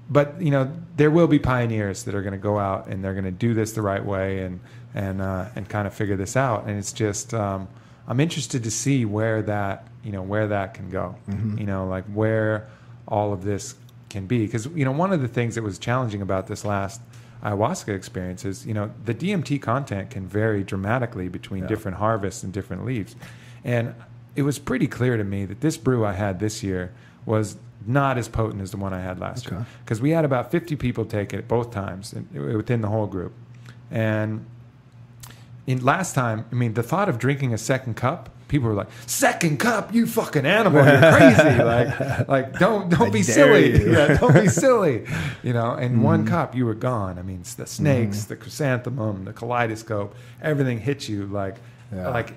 but you know, there will be pioneers that are going to go out and they're going to do this the right way and kind of figure this out. And it's just, I'm interested to see where that can go. Mm-hmm. You know, like where all of this can be. Because, you know, one of the things that was challenging about this last ayahuasca experience is, you know, the DMT content can vary dramatically between different harvests and different leaves. And it was pretty clear to me that this brew I had this year was not as potent as the one I had last year. Because we had about 50 people take it both times within the whole group. And last time, I mean, the thought of drinking a second cup, people were like, "Second cup, you fucking animal, you're crazy!" like don't be silly, don't be silly, you know. And one cup, you were gone. I mean, the snakes, the chrysanthemum, the kaleidoscope, everything hit you like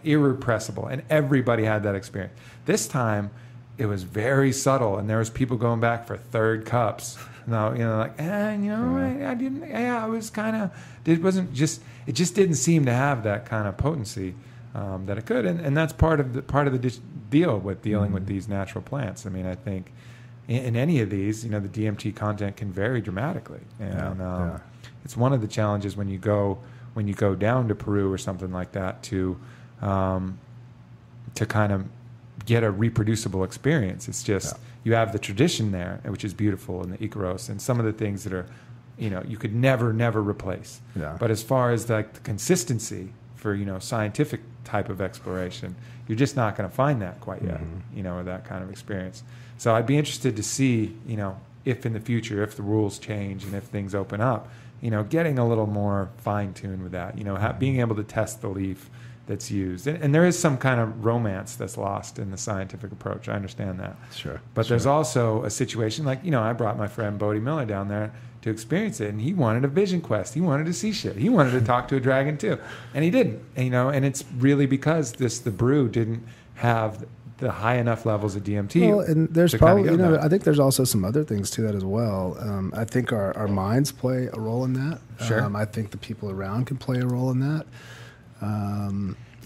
irrepressible, and everybody had that experience. This time, it was very subtle, and there was people going back for third cups. No, you know, like, I didn't. Yeah, I was kind of. It just didn't seem to have that kind of potency that it could, and that's part of the deal with dealing with these natural plants. I mean, I think in any of these, you know, the DMT content can vary dramatically, and it's one of the challenges when you go down to Peru or something like that to kind of get a reproducible experience. It's just you have the tradition there, which is beautiful, and the Icaros, and some of the things that are, you know, you could never replace. Yeah. But as far as like the consistency for, you know, scientific type of exploration, you're just not going to find that quite yet, you know, or that kind of experience. So I'd be interested to see, you know, if in the future, if the rules change and if things open up, you know, getting a little more fine-tuned with that, you know, being able to test the leaf that's used. And there is some kind of romance that's lost in the scientific approach. I understand that. Sure. But there's also a situation like, you know, I brought my friend Bodie Miller down there to experience it, and he wanted a vision quest. He wanted to see shit. He wanted to talk to a dragon too. And he didn't. And, you know, and it's really because the brew didn't have the high enough levels of DMT. Well, and there's probably, you know, I think there's also some other things to that as well. I think our minds play a role in that. Sure. I think the people around can play a role in that.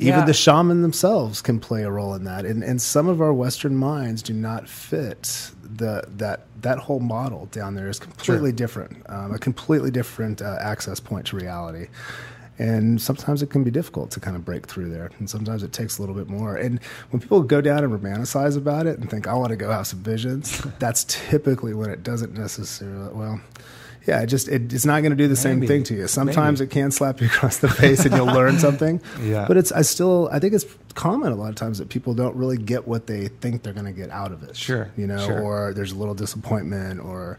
Even the shaman themselves can play a role in that. And some of our Western minds do not fit that whole model down there is completely different, a completely different access point to reality. And sometimes it can be difficult to kind of break through there. And sometimes it takes a little bit more. And when people go down and romanticize about it and think, I want to go have some visions, that's typically when it doesn't necessarily, well, yeah, it's not going to do the same thing to you. Sometimes it can slap you across the face and you'll learn something. Yeah. But I think it's common a lot of times that people don't really get what they think they're going to get out of it. Sure. You know, or there's a little disappointment, or,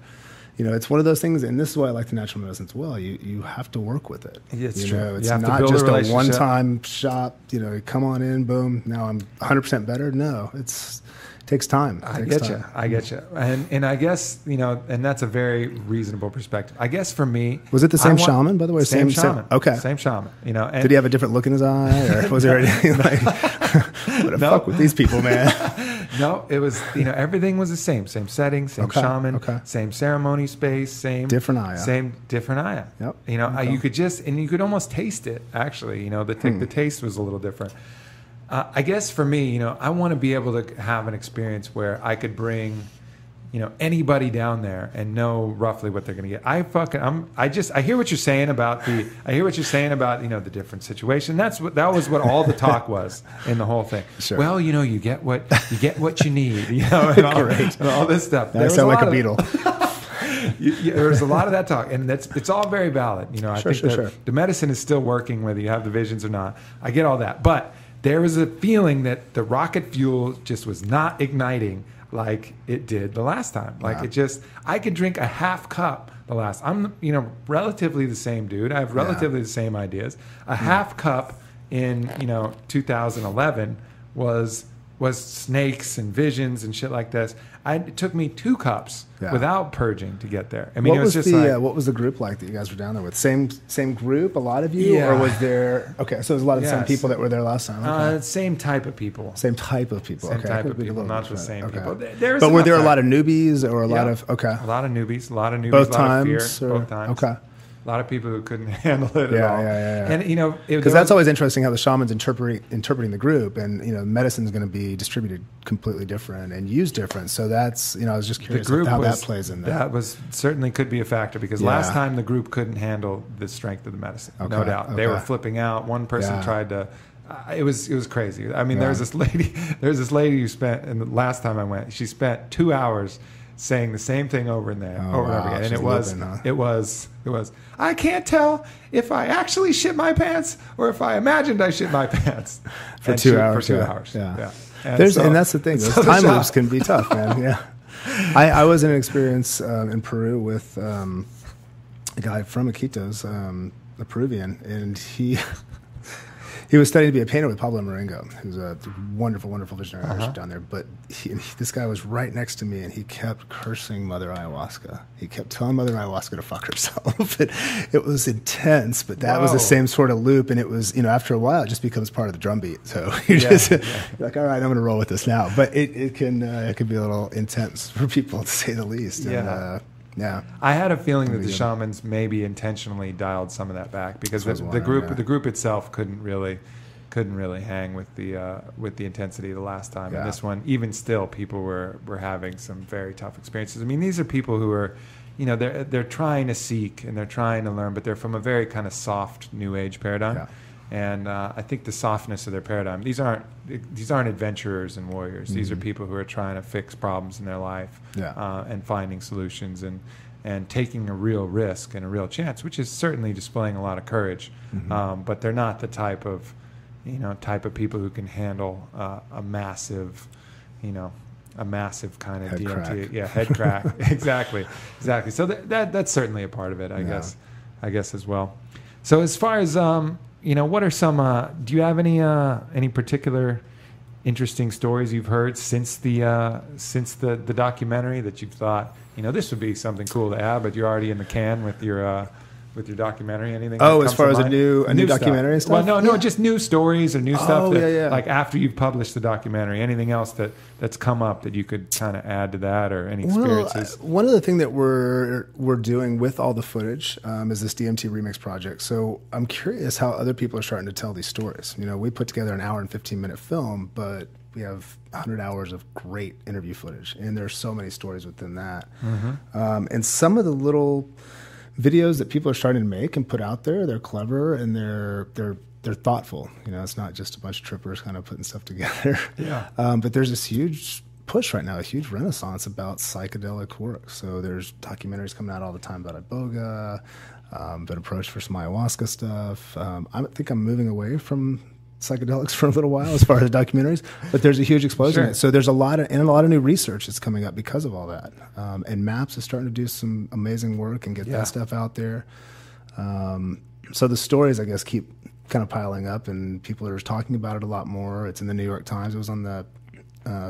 you know, it's one of those things, and this is why I like the natural medicine as well. You have to work with it. It's you true. know, it's not just a one-time shop, you know, come on in, boom, now I'm 100% better. No, it takes time. I get you. And I guess, you know, and that's a very reasonable perspective. I guess for me... Was it the same shaman, by the way? Same shaman. Okay. Same shaman, you know. And did he have a different look in his eye? Or was there anything like, what the fuck with these people, man? No, it was, you know, everything was the same. Same setting, same shaman, same ceremony space, same... Different ayah. Same different ayah. Yep. You know, you could just... And you could almost taste it, actually. You know, the taste was a little different. I guess for me, you know, I want to be able to have an experience where I could bring, you know, anybody down there and know roughly what they're going to get. I hear what you're saying about you know, the different situation. That was what all the talk was in the whole thing. Sure. Well, you know, you get what you need, you know, and all this stuff. I sound like a beetle. There's a lot of that talk, and it's all very valid. You know, I think the medicine is still working, whether you have the visions or not. I get all that, but there was a feeling that the rocket fuel just was not igniting like it did the last time. Like I could drink a half cup the last. I'm, you know, relatively the same dude. I have relatively the same ideas. A half cup in, you know, 2011 was was snakes and visions and shit like this. It took me 2 cups without purging to get there. I mean, it was just what was the group like that you guys were down there with? Same group, a lot of you, or was there? Okay, so it was a lot of the same people that were there last time. Okay. Same type of people. Same type of people. Same okay, type of people, not the same people. But were there a lot of newbies or a lot of a lot of newbies, both a lot times, of fear, both times. Okay. A lot of people who couldn't handle it at all. Yeah. And, you know, because that's always interesting how the shaman's interpreting the group, and, you know, medicine's going to be distributed completely different and used different. So that's, you know, I was just curious how that plays in there. That was certainly could be a factor, because last time the group couldn't handle the strength of the medicine. No doubt. They were flipping out. One person tried to, it was crazy. I mean, there's this lady who spent, and the last time I went, she spent 2 hours saying the same thing over and over again, and it was I can't tell if I actually shit my pants or if I imagined I shit my pants for 2 hours. For 2 hours, yeah. And that's the thing; those time loops can be tough, man. Yeah, I was in an experience in Peru with a guy from Iquitos, a Peruvian, and he was studying to be a painter with Pablo Marengo, who's a wonderful, wonderful visionary artist down there. But this guy was right next to me, and he kept cursing Mother Ayahuasca. He kept telling Mother Ayahuasca to fuck herself. It was intense, but that was the same sort of loop. And it was, you know, after a while, it just becomes part of the drumbeat. So you're like, all right, I'm going to roll with this now. But it can be a little intense for people, to say the least. And, yeah, I had a feeling that the shamans maybe intentionally dialed some of that back, because the group itself couldn't really hang with the intensity the last time. And this one, even still, people were having some very tough experiences. I mean, these are people who are, you know, they're trying to seek and they're trying to learn, but they're from a very kind of soft New Age paradigm. Yeah. And I think the softness of their paradigm, these aren't adventurers and warriors. These are people who are trying to fix problems in their life and finding solutions and taking a real risk and a real chance, which is certainly displaying a lot of courage. But they're not the type of people who can handle a massive kind of head DMT. Crack. Yeah, head crack. Exactly. So that's certainly a part of it, I guess as well. So as far as you know, what are some? Do you have any particular interesting stories you've heard since the documentary that you've thought, you know, this would be something cool to add, but you're already in the can with your documentary? Anything? Oh, as far as a new documentary and stuff? Well, no, just new stories or new stuff. Like after you've published the documentary, anything else that's come up that you could kind of add to that, or any experiences? One of the things that we're doing with all the footage is this DMT remix project. So I'm curious how other people are starting to tell these stories. You know, we put together an hour and 15-minute film, but we have 100 hours of great interview footage, and there's so many stories within that. And some of the little videos that people are starting to make and put out there, they're clever and they're thoughtful. You know, it's not just a bunch of trippers kind of putting stuff together. But there's this huge push right now, a huge renaissance about psychedelic work. So there's documentaries coming out all the time about Iboga, been approached for some ayahuasca stuff. I think I'm moving away from psychedelics for a little while as far as documentaries, but there's a huge explosion in it. So there's a lot of new research that's coming up because of all that. And MAPS is starting to do some amazing work and get that stuff out there. So the stories, I guess, keep kind of piling up, and people are talking about it a lot more. It's in the New York Times. It was on the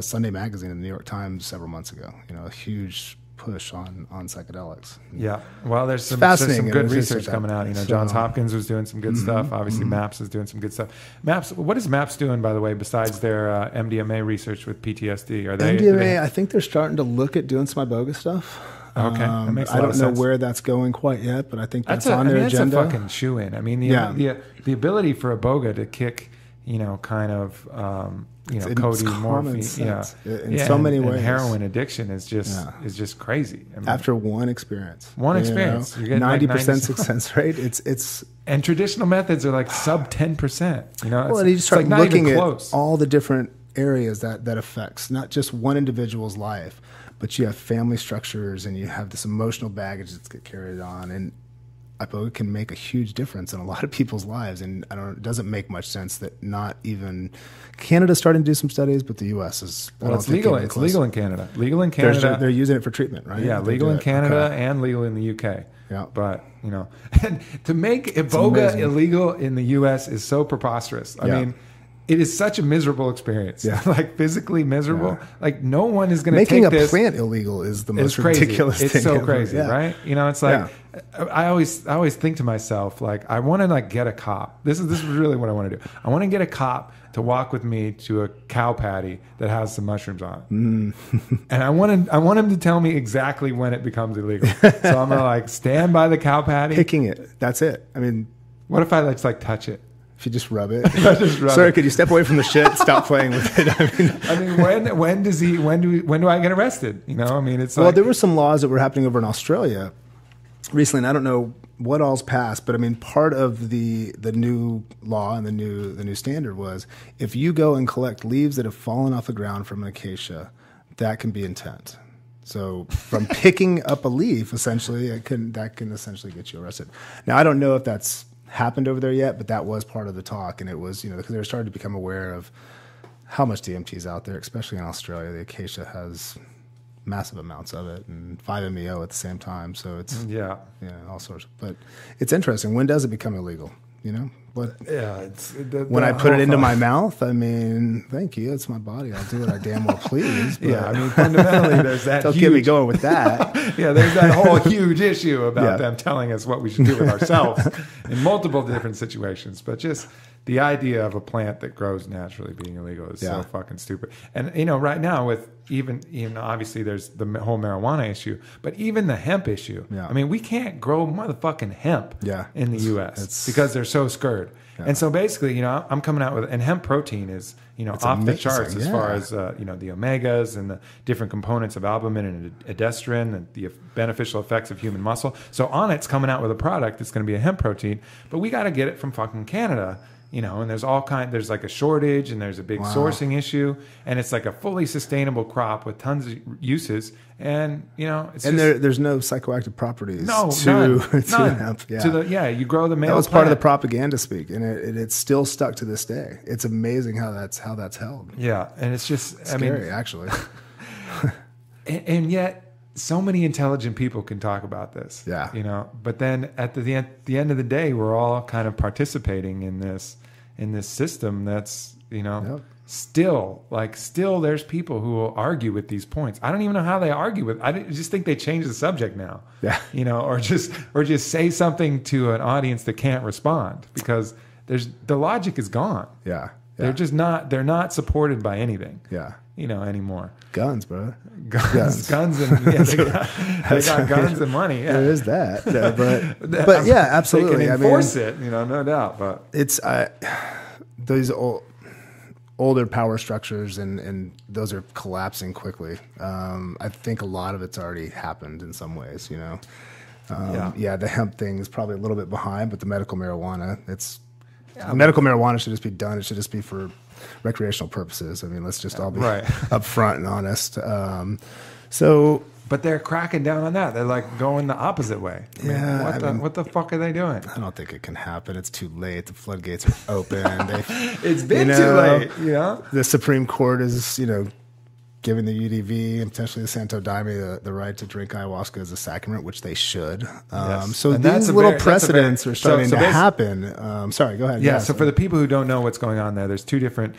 Sunday magazine in the New York Times several months ago. You know, a huge push on psychedelics. Yeah, well, there's some good research coming out. You know, Johns Hopkins was doing some good stuff. Obviously, MAPS is doing some good stuff. MAPS, what is MAPS doing, by the way, besides their MDMA research with PTSD? Are they MDMA? I think they're starting to look at doing some Iboga stuff. Okay, that makes a lot lot of sense. I don't know where that's going quite yet, but I think that's on their agenda. That's a fucking shoe-in. I mean, the ability for Iboga to kick, you know, kind of codeine, morphine, in so many ways. And heroin addiction is just crazy. I mean, after one experience, you're getting 90% success rate. It's and traditional methods are like sub 10%. You know, well, and you start looking at all the different areas that affects not just one individual's life, but you have family structures and you have this emotional baggage that's get carried on, and Iboga can make a huge difference in a lot of people's lives. And it doesn't make much sense that not even Canada's starting to do some studies, but the U.S. is. Well, it's legal. It's legal in Canada. Legal in Canada. They're using it for treatment, right? Yeah, legal in Canada and legal in the U.K. Yeah, but you know, and to make Iboga illegal in the U.S. is so preposterous. I mean, it is such a miserable experience. Yeah. Like physically miserable. Yeah. Like no one is going to take this. Making a plant illegal is the most ridiculous thing. It's so crazy, right? You know, it's like, I always think to myself, like, I want to like get a cop. This is really what I want to do. I want to get a cop to walk with me to a cow patty that has some mushrooms on it. And I want him to tell me exactly when it becomes illegal. So I'm gonna like stand by the cow patty. Picking it. That's it. I mean, what if I like touch it? If you just rub it. Sorry, could you step away from the shit? Stop playing with it. I mean, when do I get arrested? You know, I mean, it's well, there were some laws that were happening over in Australia recently, and I don't know what all's passed, but I mean, part of the new law and the new standard was if you go and collect leaves that have fallen off the ground from an acacia, that can be intent. So from picking up a leaf, essentially, that can essentially get you arrested. Now, I don't know if that's happened over there yet, but that was part of the talk, and it was, you know, because they were starting to become aware of how much DMT is out there, especially in Australia. The acacia has massive amounts of it, and 5-MeO at the same time. So it's all sorts. But it's interesting. When does it become illegal? You know, it's when I put it into my mouth. I mean, thank you. It's my body. I'll do what I damn well please. But I mean, fundamentally, there's that. Don't get me going with that. There's that whole huge issue about them telling us what we should do with ourselves in multiple different situations. But just the idea of a plant that grows naturally being illegal is so fucking stupid. And you know, right now with even obviously there's the whole marijuana issue, but even the hemp issue. Yeah. I mean, we can't grow motherfucking hemp in the U.S. because they're so scared. Yeah. And so basically, you know, I'm coming out with, and hemp protein is, you know, off the charts as far as, you know, the omegas and the different components of albumin and edestrine and the beneficial effects of human muscle. So Onnit's coming out with a product that's going to be a hemp protein, but we got to get it from fucking Canada. You know, and there's like a shortage and there's a big sourcing issue, and it's like a fully sustainable crop with tons of uses, and you know, there's no psychoactive properties none. hemp. You grow the male. That was part of the propaganda speak, and it's still stuck to this day. It's amazing how that's held. Yeah, and it's just scary, actually. and yet, so many intelligent people can talk about this. Yeah, you know, but then at the end of the day, we're all kind of participating in this system that's, you know, still there's people who will argue with these points. I don't even know how they argue with. I just think they change the subject now. Yeah, you know, or just say something to an audience that can't respond because the logic is gone. Yeah. They're just not. They're not supported by anything. Yeah, you know, anymore. Guns, bro. Guns, and they got guns and money. Yeah. There is that, but yeah, absolutely. They can enforce it, you know, no doubt. But it's those older power structures, and those are collapsing quickly. I think a lot of it's already happened in some ways. You know, the hemp thing is probably a little bit behind, but the medical marijuana, medical marijuana should just be done. It should just be for recreational purposes. I mean, let's just all be upfront and honest. But they're cracking down on that. They're like going the opposite way. I mean, what the fuck are they doing? I don't think it can happen. It's too late. The floodgates are open. It's been too late. You know, the Supreme Court is, you know, giving the UDV and potentially the Santo Daime the right to drink ayahuasca as a sacrament, which they should. So and these little precedents are starting to happen. Sorry, go ahead. Yeah, so for the people who don't know what's going on there's two different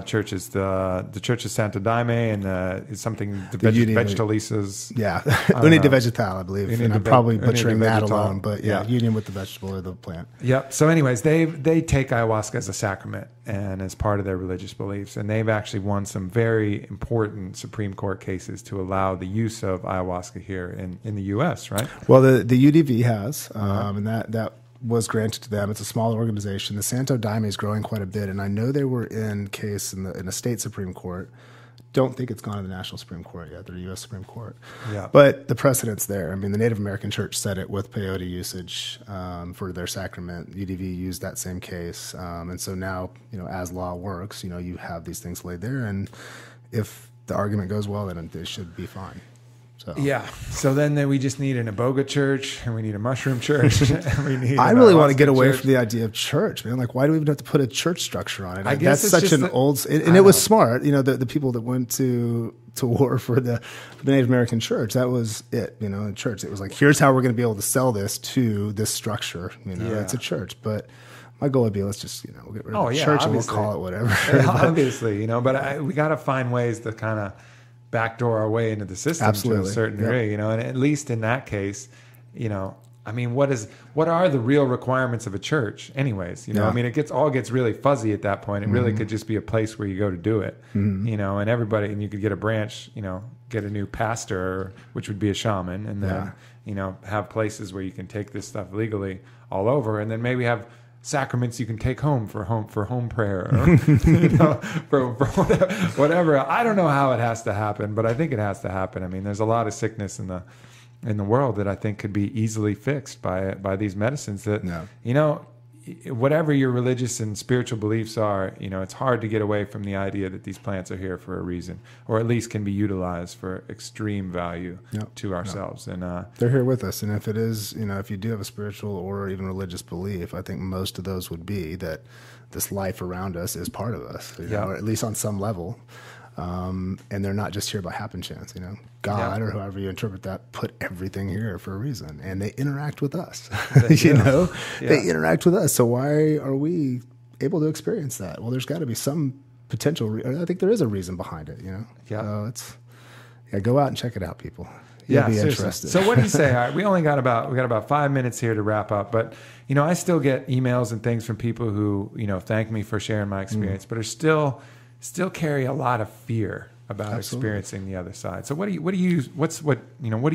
churches. The Church of Santo Daime and it's something, the Vegetalistas. Yeah, Uni de Vegetal, I believe. And I'm probably butchering that alone, but union with the vegetable or the plant. Yep. So anyways, they take ayahuasca as a sacrament and as part of their religious beliefs. And they've actually won some very important Supreme Court cases to allow the use of ayahuasca here in the U.S., right? Well, the UDV has, and that was granted to them. It's a small organization. The Santo Daime is growing quite a bit, and I know they were in case in a state Supreme Court. Don't think it's gone to the National Supreme Court yet, the U.S. Supreme Court. Yeah. But the precedent's there. I mean, the Native American Church said it with peyote usage for their sacrament. UDV used that same case. And so now, you know, as law works, you know, you have these things laid there. And if the argument goes well, then it should be fine. So. Yeah. So then we just need an iboga church, and we need a mushroom church, and we need. I really want to get away from the idea of church, man. Like, why do we even have to put a church structure on it? I guess that's such an old. And it was smart, you know. The people that went to war for the Native American church, that was it. You know, the church. It was like, here's how we're going to be able to sell this to this structure. You know, it's a church, but my goal would be, let's just, we'll get rid of the yeah, church and we'll obviously. call it whatever. Obviously, but we got to find ways to kind of backdoor our way into the system Absolutely. to a certain degree, and at least in that case, I mean, what are the real requirements of a church anyways? I mean, it gets really fuzzy at that point. It really could just be a place where you go to do it, and everybody, and you could get a branch, get a new pastor, which would be a shaman, and then, have places where you can take this stuff legally all over, and then maybe have sacraments you can take home for home prayer, or, for whatever. I don't know how it has to happen, but I think it has to happen. I mean, there's a lot of sickness in the world that I think could be easily fixed by these medicines that, whatever your religious and spiritual beliefs are, it's hard to get away from the idea that these plants are here for a reason, or at least can be utilized for extreme value to ourselves. And they're here with us. And if it is, if you do have a spiritual or even religious belief, I think most of those would be that this life around us is part of us, or at least on some level. And they're not just here by happen chance, God or however you interpret that put everything here for a reason, and they interact with us. They interact with us. So why are we able to experience that? Well, there's got to be some potential. I think there is a reason behind it. So go out and check it out, people. You'll be interested. So what do you say? All right, we got about 5 minutes here to wrap up, but I still get emails and things from people who thank me for sharing my experience, but are still carry a lot of fear about experiencing the other side. So what do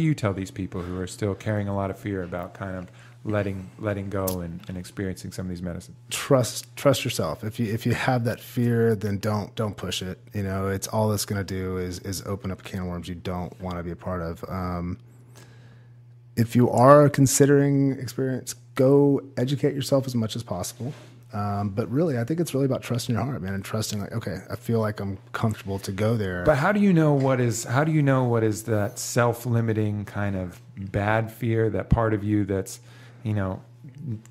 you tell these people who are still carrying a lot of fear about kind of letting go and experiencing some of these medicines? Trust yourself. If you have that fear, then don't push it. It's all it's going to do is open up a can of worms you don't want to be a part of. If you are considering experience, go educate yourself as much as possible. But really, I think it's really about trusting your heart, man, and trusting like, okay, I feel like I'm comfortable to go there. But how do you know what is that self-limiting kind of bad fear, that part of you that's,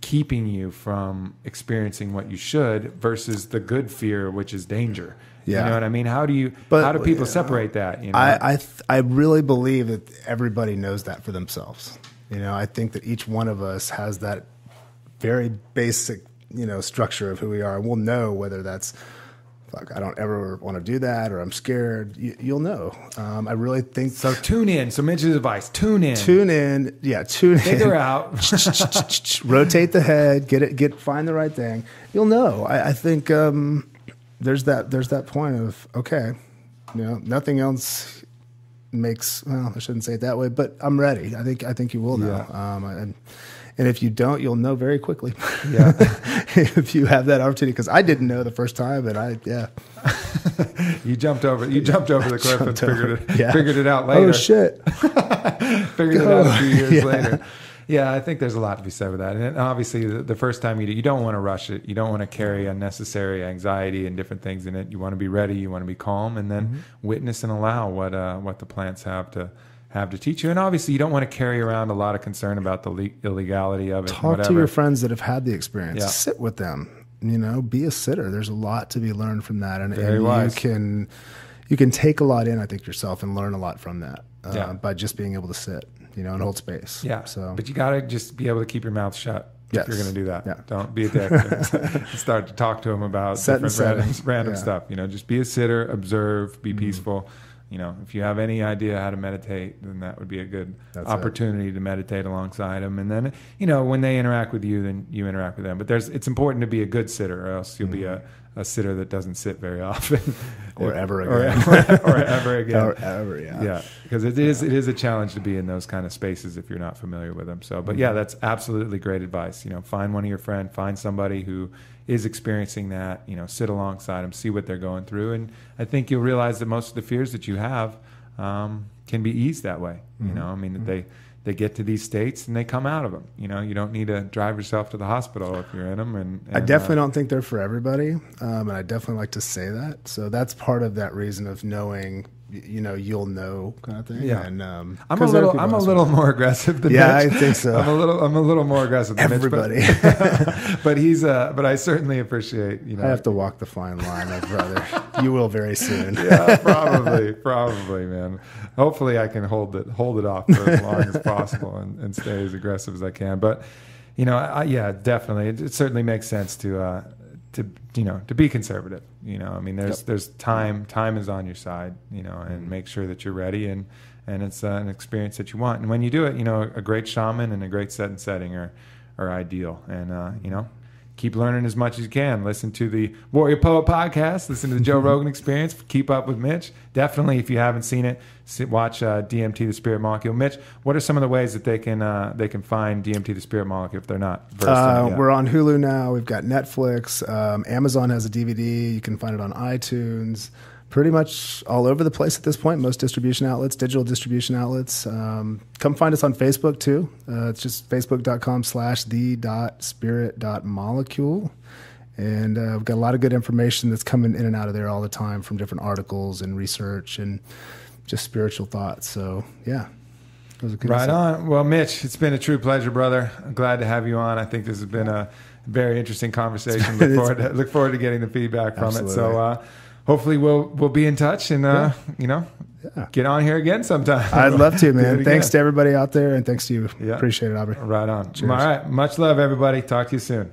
keeping you from experiencing what you should, versus the good fear, which is danger? Yeah. You know what I mean? How do people separate that? I really believe that everybody knows that for themselves. I think that each one of us has that very basic structure of who we are, and we'll know whether that's like, I don't ever want to do that, or I'm scared. You'll know. I really think so. Tune in. So Mitch's advice: tune in. Figure out. Rotate the head. Find the right thing. You'll know. I think there's that point of, okay, nothing else makes. Well, I shouldn't say it that way, but I'm ready. I think you will know. And if you don't, you'll know very quickly. Yeah. If you have that opportunity, because I didn't know the first time, and You jumped over the cliff and figured it out later. Oh shit! Figured it out a few years later. Yeah, I think there's a lot to be said with that. And obviously, the first time you don't want to rush it. You don't want to carry unnecessary anxiety and different things in it. You want to be ready. You want to be calm, and then witness and allow what the plants have to teach you. And obviously, you don't want to carry around a lot of concern about the illegality of it. Talk to your friends that have had the experience. Yeah. Sit with them. Be a sitter. There's a lot to be learned from that, and you can take a lot in, I think, yourself, and learn a lot from that by just being able to sit, and hold space. Yeah. So, but you got to just be able to keep your mouth shut. Yes. If you're going to do that. Yeah. Don't be a dick and start to talk to them about different random stuff. Just be a sitter, observe, be peaceful. If you have any idea how to meditate, then that would be a good opportunity to meditate alongside them. And then, when they interact with you, then you interact with them. But it's important to be a good sitter, or else you'll be a sitter that doesn't sit very often. Or ever again. Or ever again. Or ever, yeah. Yeah, because it is a challenge to be in those kind of spaces if you're not familiar with them. So, but yeah, that's absolutely great advice. Find one of your friends, find somebody who is experiencing that, sit alongside them, see what they're going through. And I think you'll realize that most of the fears that you have can be eased that way. That they get to these states and they come out of them. You don't need to drive yourself to the hospital if you're in them. And I definitely don't think they're for everybody. And I definitely like to say that. So that's part of that reason of knowing, you'll know kind of thing. Yeah. And, I'm a little more aggressive than Mitch. I think so. I'm a little more aggressive than everybody. Mitch, but I certainly appreciate, I have to walk the fine line, my brother. You will very soon. Yeah, probably, man. Hopefully I can hold it off for as long as possible and stay as aggressive as I can. But Yeah, definitely. It certainly makes sense to be conservative. I mean, there's time is on your side, and make sure that you're ready, and it's an experience that you want. And when you do it, a great shaman and a great setting are ideal. And, keep learning as much as you can. Listen to the Warrior Poet podcast. Listen to the Joe Rogan Experience. Keep up with Mitch. Definitely, if you haven't seen it, watch DMT, the Spirit Molecule. Mitch, what are some of the ways that they can find DMT, the Spirit Molecule, if they're not versed in it yet? We're on Hulu now. We've got Netflix. Amazon has a DVD. You can find it on iTunes. Pretty much all over the place at this point. Most distribution outlets, digital distribution outlets. Come find us on Facebook too. It's just facebook.com/the.spirit.molecule. And we've got a lot of good information that's coming in and out of there all the time from different articles and research and just spiritual thoughts. So yeah. Right on. Well, Mitch, it's been a true pleasure, brother. I'm glad to have you on. I think this has been a very interesting conversation. Look forward to getting the feedback from it. So hopefully we'll be in touch and get on here again sometime. I'd love to, man. Thanks to everybody out there, and thanks to you. Yeah. Appreciate it, Aubrey. Right on. Cheers. All right. Much love, everybody. Talk to you soon.